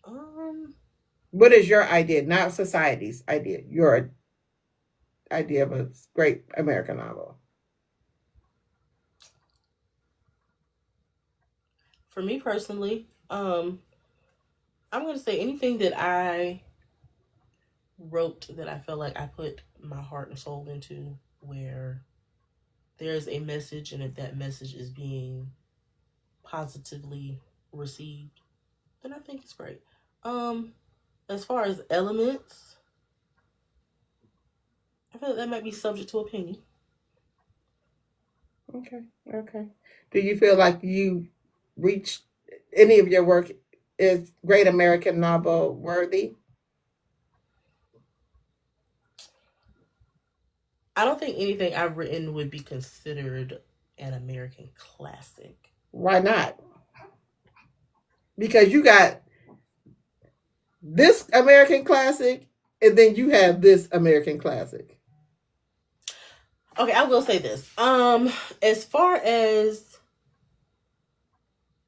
What is your idea, not society's idea? Your idea of a great American novel. For me personally, I'm gonna say anything that I wrote that I felt like I put my heart and soul into, where there's a message, and if that message is being positively received, then I think it's great. Um, as far as elements, I feel like that might be subject to opinion. Okay. Okay. Do you feel like you reached any of your work is great American novel worthy? I don't think anything I've written would be considered an American classic. Why not? Because you got this American classic and then you have this American classic. Okay, I will say this. As far as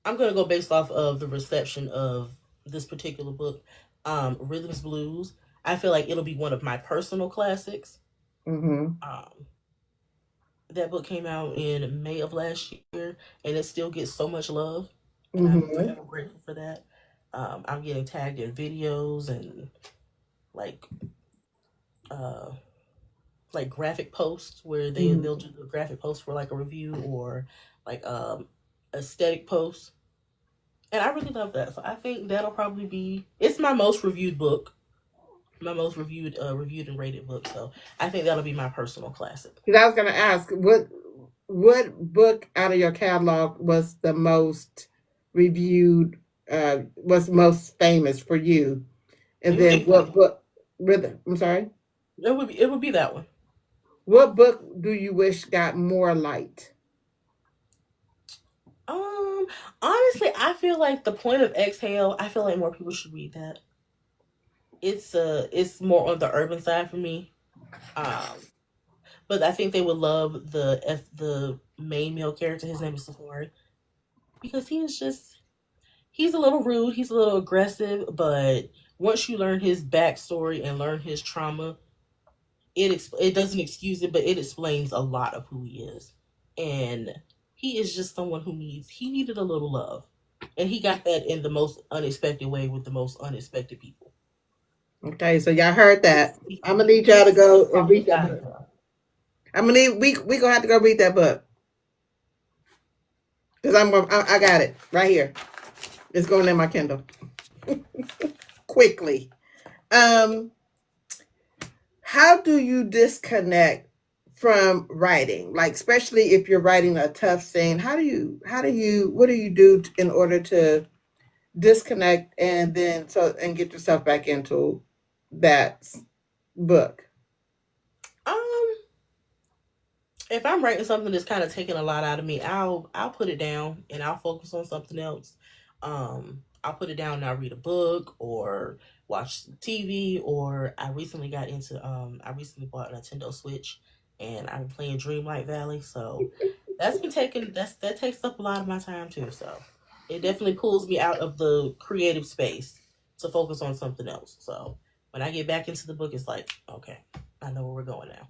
I'm gonna go based off of the reception of this particular book, Rhythms Blues. I feel like it'll be one of my personal classics. Mm-hmm. Um, that book came out in May of last year, and it still gets so much love, and I'm Mm-hmm. forever grateful for that. I'm getting tagged in videos and like uh, like graphic posts where they'll Mm-hmm. do the graphic post for like a review or like aesthetic posts, and I really love that. So I think that'll probably be it's my most reviewed book, my most reviewed and rated book. So I think that'll be my personal classic. Because I was gonna ask what book out of your catalog was the most reviewed, was most famous for you? And It would then be that what one. book I'm sorry? It would be that one. What book do you wish got more light? Um, honestly, I feel like the point of exhale. I feel like more people should read that. It's more on the urban side for me. Um, but I think they would love the main male character. His name is Safari because he's a little rude. He's a little aggressive, but once you learn his backstory and learn his trauma, it doesn't excuse it, but it explains a lot of who he is, and he is just someone he needed a little love, and he got that in the most unexpected way with the most unexpected people. Okay, so y'all heard that. I'm gonna need He y'all to needs to be go and softly read that guided. book. I'm gonna need we gonna have to go read that book because I got it right here. It's going in my Kindle quickly. Um, how do you disconnect from writing? Like, especially if you're writing a tough scene, what do you do in order to disconnect and then and get yourself back into that book? Um, if I'm writing something that's kind of taking a lot out of me, I'll put it down and I'll focus on something else. I'll put it down and I'll read a book or watch TV. Or I recently bought a Nintendo Switch and I've been playing Dreamlight Valley. So that takes up a lot of my time too. So it definitely pulls me out of the creative space to focus on something else. So when I get back into the book, it's like, okay, I know where we're going now.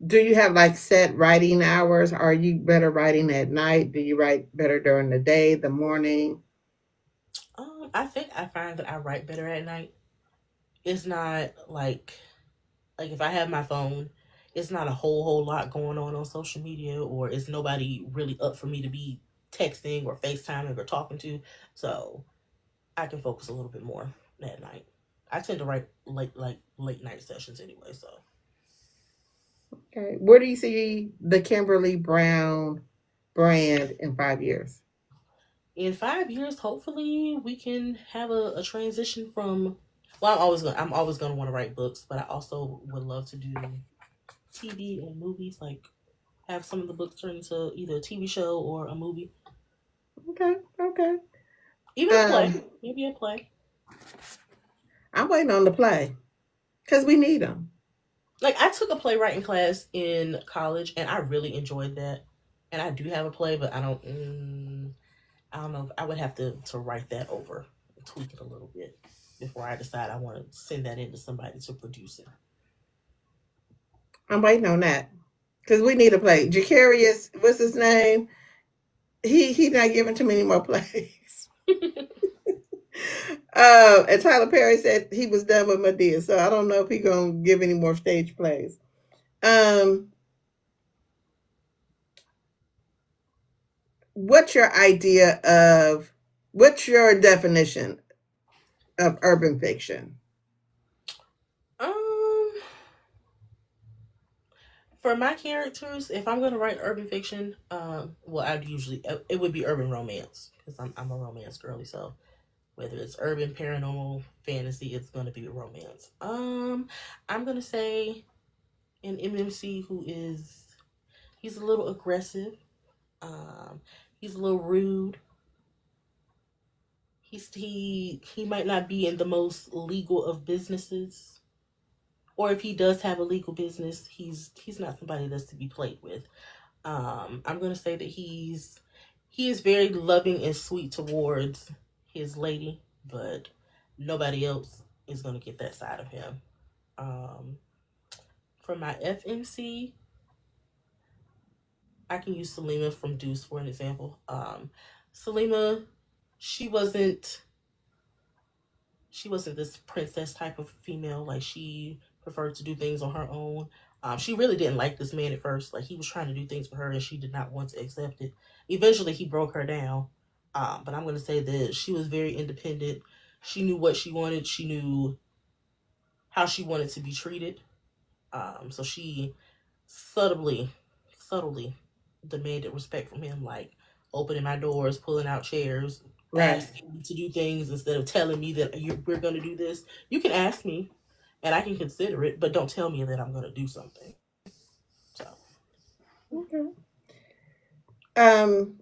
Do you have like set writing hours? Are you better writing at night? Do you write better during the day, the morning? I think I find that I write better at night. It's not like if I have my phone, it's not a whole lot going on social media, or it's nobody really up for me to be texting or FaceTiming or talking to. So I can focus a little bit more at night. I tend to write late night sessions anyway. So Okay. Where do you see the Kimberly Brown brand in 5 years? in 5 years, hopefully we can have a transition from. Well, I'm always gonna want to write books, but I also would love to do TV and movies, like have some of the books turn into either a TV show or a movie, Okay. Okay. even a play, Um, maybe a play. I'm waiting on the play because we need them. Like I took a playwriting class in college, and I really enjoyed that. And I do have a play, but I don't know. If I would have to write that over, and tweak it a little bit before I decide I want to send that in to somebody to produce I'm waiting on that because we need a play. Jacarius, what's his name? He not giving too many more plays. it. And Tyler Perry said he was done with Medea, so I don't know if he gonna give any more stage plays. Um, what's your idea of what's your definition of urban fiction? Um, for my characters, if I'm gonna write urban fiction, well, I'd usually it would be urban romance because I'm a romance girly. So whether it's urban, paranormal, fantasy, it's gonna be romance. I'm gonna say an MMC who is he's a little aggressive. Um, he's a little rude. He might not be in the most legal of businesses, or if he does have a legal business, he's not somebody that's to be played with. I'm gonna say that he is very loving and sweet towards his lady, but nobody else is gonna get that side of him. Um, for my FMC, I can use Selima from Deuce for an example. Selima, she wasn't she wasn't this princess type of female. Like she preferred to do things on her own. She really didn't like this man at first. Like he was trying to do things for her, and she did not want to accept it. Eventually, he broke her down. But I'm going to say that she was very independent. She knew what she wanted. She knew how she wanted to be treated. So she subtly, subtly demanded respect from him, like opening my doors, pulling out chairs, Right. asking me to do things instead of telling me that we're going to do this. You can ask me, and I can consider it, but don't tell me that I'm going to do something. So, Okay. Um,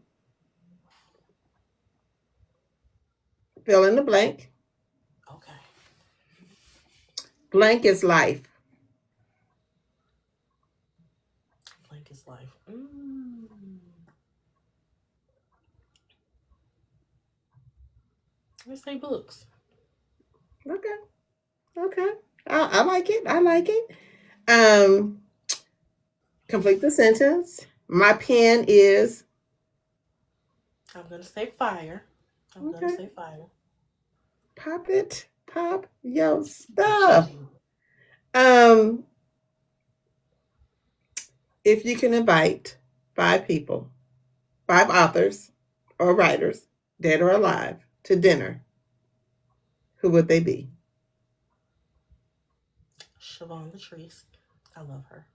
fill in the blank. okay, Blank is life. blank is life. Let's say books. Okay. Okay. I like it. I like it. Um, complete the sentence. My pen is I'm going to say fire. I'm going to okay. say fire. Pop it. Pop your stuff. Um, if you can invite five people, five authors or writers, dead or alive, to dinner, who would they be? Siobhan Latrice. I love her.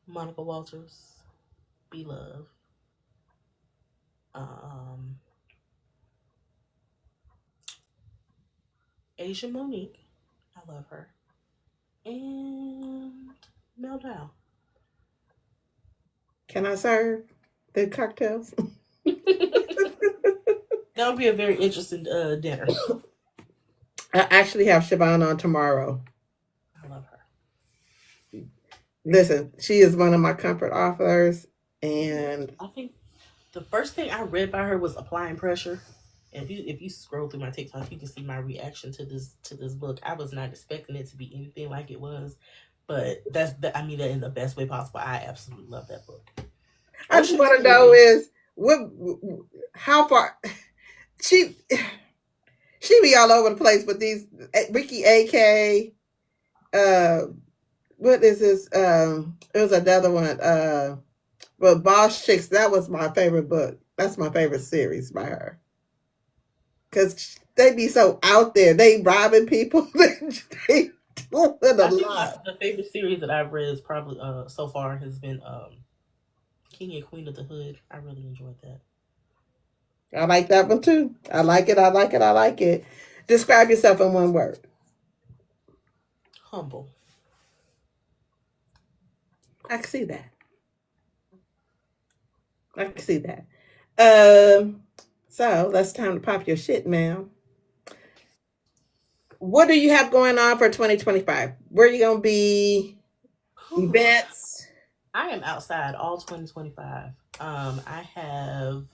Monica Walters. Be Love. Um, Asia Monique. I love her. And Mel Dow. Can I serve the cocktails? That would be a very interesting dinner. I actually have Siobhan on tomorrow. I love her. Listen, she is one of my comfort authors, and I think the first thing I read by her was Applying Pressure. And if you scroll through my TikTok, you can see my reaction to this book. I was not expecting it to be anything like it was, but I mean that in the best way possible. I absolutely love that book. I just Ocean want to Spray know is is what, how far she she be all over the place with these Ricky AK. Uh, what is this? It was another one. Well, Boss Chicks. That was my favorite book. That's my favorite series by her because they be so out there. They robbing people. They doing a I think lot. the favorite series that I've read is probably so far has been King and Queen of the Hood. I really enjoyed that. I like that one too. I like it. I like it. I like it. Describe yourself in one word. Humble. I can see that. I can see that. Um, so let's time to pop your shit, ma'am. What do you have going on for 2025? Where are you gonna be? Whew. Events? I am outside all 2025. I have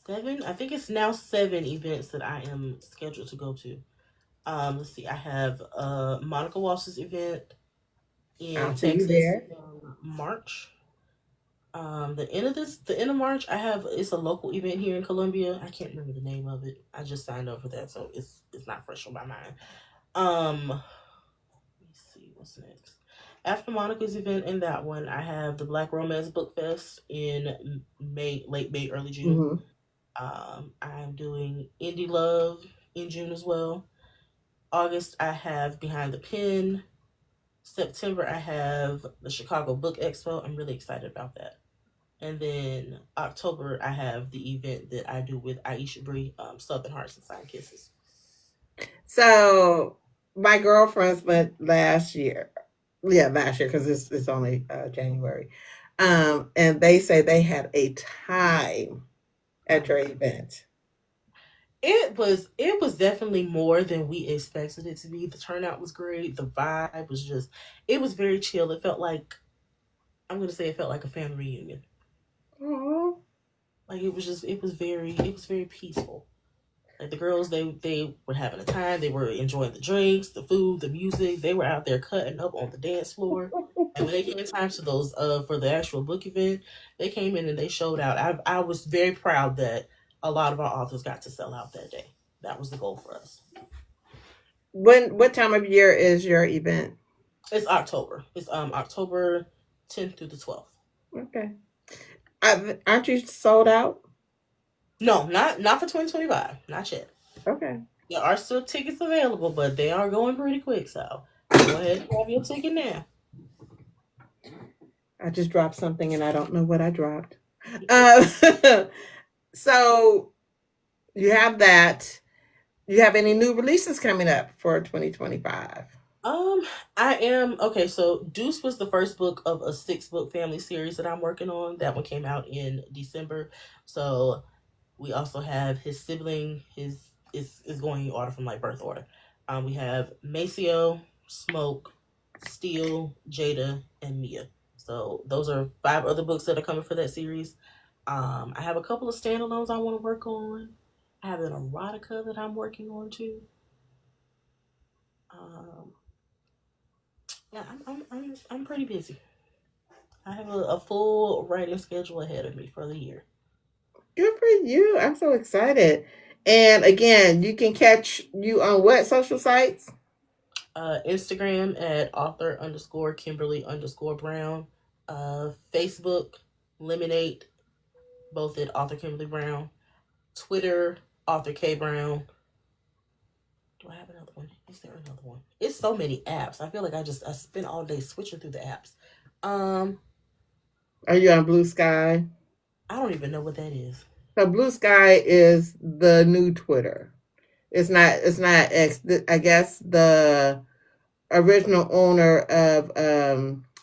seven. I think it's now seven events that I am scheduled to go to. Let's see. I have Monica Walsh's event in I'll see you Texas there. in March. The end of March, I have it's a local event here in Columbia. I can't remember the name of it. I just signed up for that, so it's not fresh on my mind. Let me see what's next. After Monica's event in that one, I have the Black Romance Book Fest in May, late May, early June. Hmm. I'm doing Indie Love in June as well. August, I have Behind the Pen. September, I have the Chicago Book Expo. I'm really excited about that. And then October, I have the event that I do with Aisha Bree, Southern Hearts and Sign Kisses. So my girlfriends went last year. Yeah, last year because it's only January. And they say they had a time at your event. It was definitely more than we expected it to be. The turnout was great. The vibe was just it was very chill. It felt like I'm gonna say it felt like a family reunion. Oh, Like it was very peaceful. Like the girls, they were having a time. They were enjoying the drinks, the food, the music. They were out there cutting up on the dance floor. And when they came time to those for the actual book event, they came in and they showed out. I was very proud that a lot of our authors got to sell out that day. That was the goal for us. what time of year is your event? It's October. It's October 10th through the 12th. Okay. Aren't you sold out? No, not for 2025. Not yet. Okay. There are still tickets available, but they are going pretty quick. So go ahead and grab your ticket now. I just dropped something and I don't know what I dropped. Uh, so you have that. You have any new releases coming up for 2025? Um, I am okay. So Deuce was the first book of a six-book family series that I'm working on. That one came out in December. So we also have his sibling. His is going in order from like birth order. We have Maceo, Smoke, Steel, Jada, and Mia. So those are five other books that are coming for that series. I have a couple of standalones I want to work on. I have an erotica that I'm working on too. Um, yeah, I'm pretty busy. I have a full writing schedule ahead of me for the year. Good for you. I'm so excited. And again, you can catch you on what social sites? Instagram at author underscore Kimberly underscore Brown. Facebook, Lemonade, both at author Kimberly Brown. Twitter, author K Brown. Do I have another one? Is there another one? It's so many apps. I feel like I spend all day switching through the apps. Um, Are you on Blue Sky? I don't even know what that is. So Blue Sky is the new Twitter. It's not X. I guess the original owner of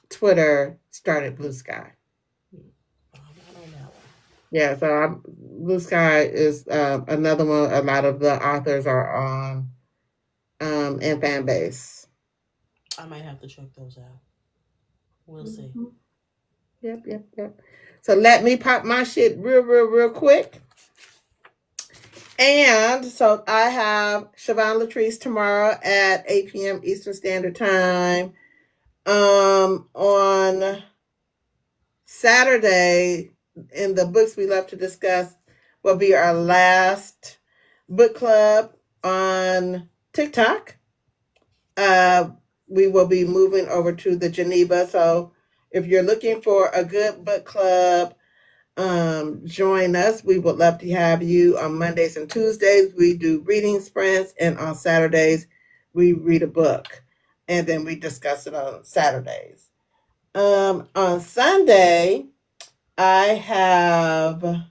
Twitter started Blue Sky. I'm not on that one. Yeah, so Blue Sky is another one. A lot of the authors are on and fan base. I might have to check those out. We'll see. Mhm. Yep, yep, yep. So let me pop my shit real quick. And so I have Siobhan Latrice tomorrow at 8 p.m. Eastern Standard Time. On Saturday, in the books we love to discuss, will be our last book club on TikTok. Uh, we will be moving over to the Geneva. So if you're looking for a good book club, join us. We would love to have you on Mondays and Tuesdays. We do reading sprints, and on Saturdays, we read a book and then we discuss it on Saturdays. On Sunday, I have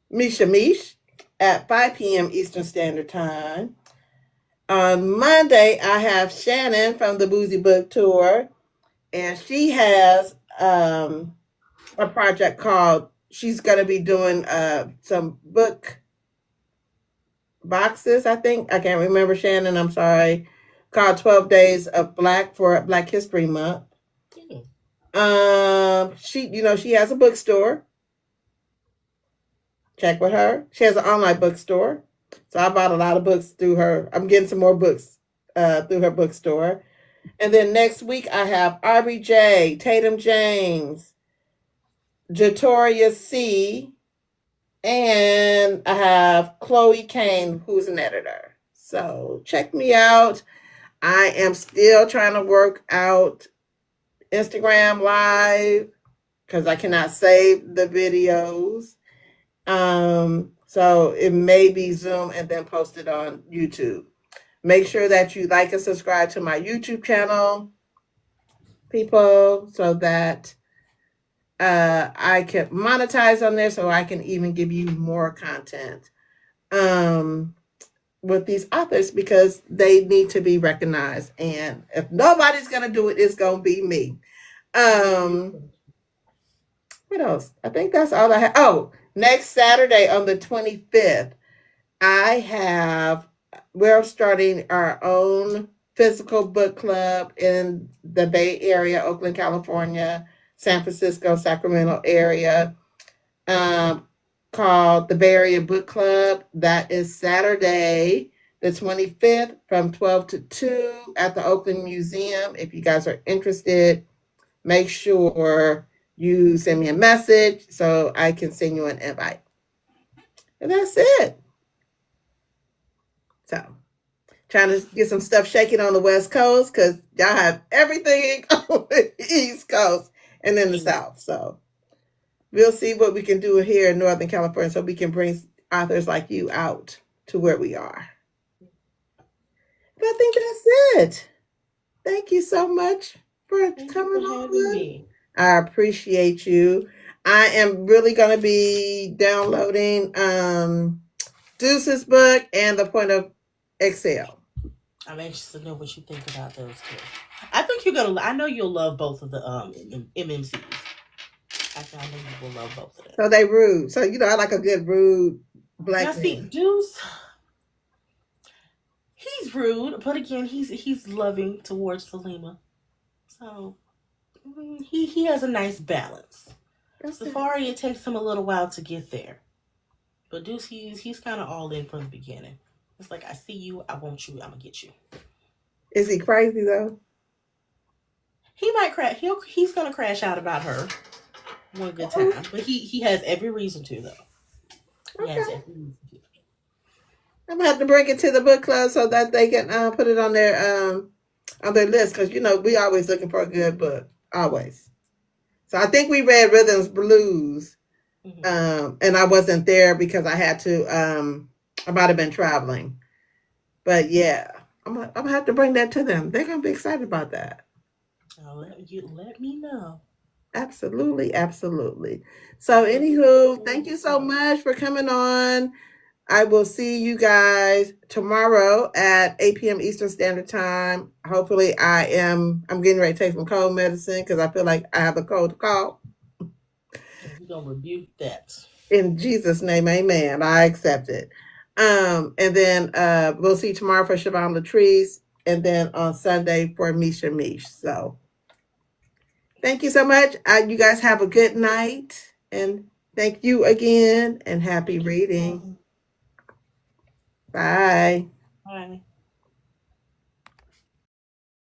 Misha Mish at 5 p.m. Eastern Standard Time. On Monday, I have Shannon from the Boozy Book Tour, and she has a project called, she's going to be doing some book boxes, I think. I can't remember, Shannon, I'm sorry. Called 12 Days of Black for Black History Month. Hmm. She has a bookstore. Check with her. She has an online bookstore. So I bought a lot of books through her. I'm getting some more books through her bookstore. And then next week I have RBJ, Tatum James, Jatoria C, and I have Chloe Kane, who's an editor. So check me out. I am still trying to work out Instagram Live because I cannot save the videos. So it may be Zoom and then posted on YouTube. Make sure that you like and subscribe to my YouTube channel, people, so that I can monetize on there so I can even give you more content um, with these authors because they need to be recognized. And if nobody's going to do it, it's going to be me. Um, what else? I think that's all I have. Oh, next Saturday on the 25th, I have, we're starting our own physical book club in the Bay Area, Oakland, California, San Francisco, Sacramento area, um, called the Bay Area Book Club. That is Saturday, the 25th from 12 to 2 at the Oakland Museum. If you guys are interested, make sure you send me a message so I can send you an invite. And that's it. So, trying to get some stuff shaking on the West Coast because y'all have everything on the East Coast and in the South. So, we'll see what we can do here in Northern California so we can bring authors like you out to where we are. But I think that's it. Thank you so much for Thank you coming for having on. me. I appreciate you. I am really going to be downloading Deuce's book and The Point of Excel. I'm anxious to know what you think about those two. I think you're gonna. I know you'll love both of the MMCs. I know you will love both of them. So they rude. So I like a good rude Now, black see, man. Deuce, he's rude, but again, he's loving towards Salima. So he has a nice balance. Okay. Safari, it takes him a little while to get there, but Deuce, he's kind of all in from the beginning. It's like I see you, I want you, I'm gonna get you. Is he crazy though? He might crash. He's gonna crash out about her one good time, but he has every reason to though. He has Okay. every reason to. I'm gonna have to bring it to the book club so that they can put it on their list because we always looking for a good book, always. So I think we read Rhythms Blues, and I wasn't there because I had to. I might have been traveling, but yeah, I'm gonna have to bring that to them. They're gonna be excited about that. Let me know. Absolutely, absolutely. So, anywho, thank you so much for coming on. I will see you guys tomorrow at 8 p.m. Eastern Standard Time. Hopefully, I'm getting ready to take some cold medicine because I feel like I have a cold cough. We're gonna rebuke that. In Jesus' name, amen. I accept it. And then we'll see you tomorrow for Siobhan Latrice, and then on Sunday for Misha Mish. So thank you so much. You guys have a good night, and thank you again, and happy reading. Bye. Bye.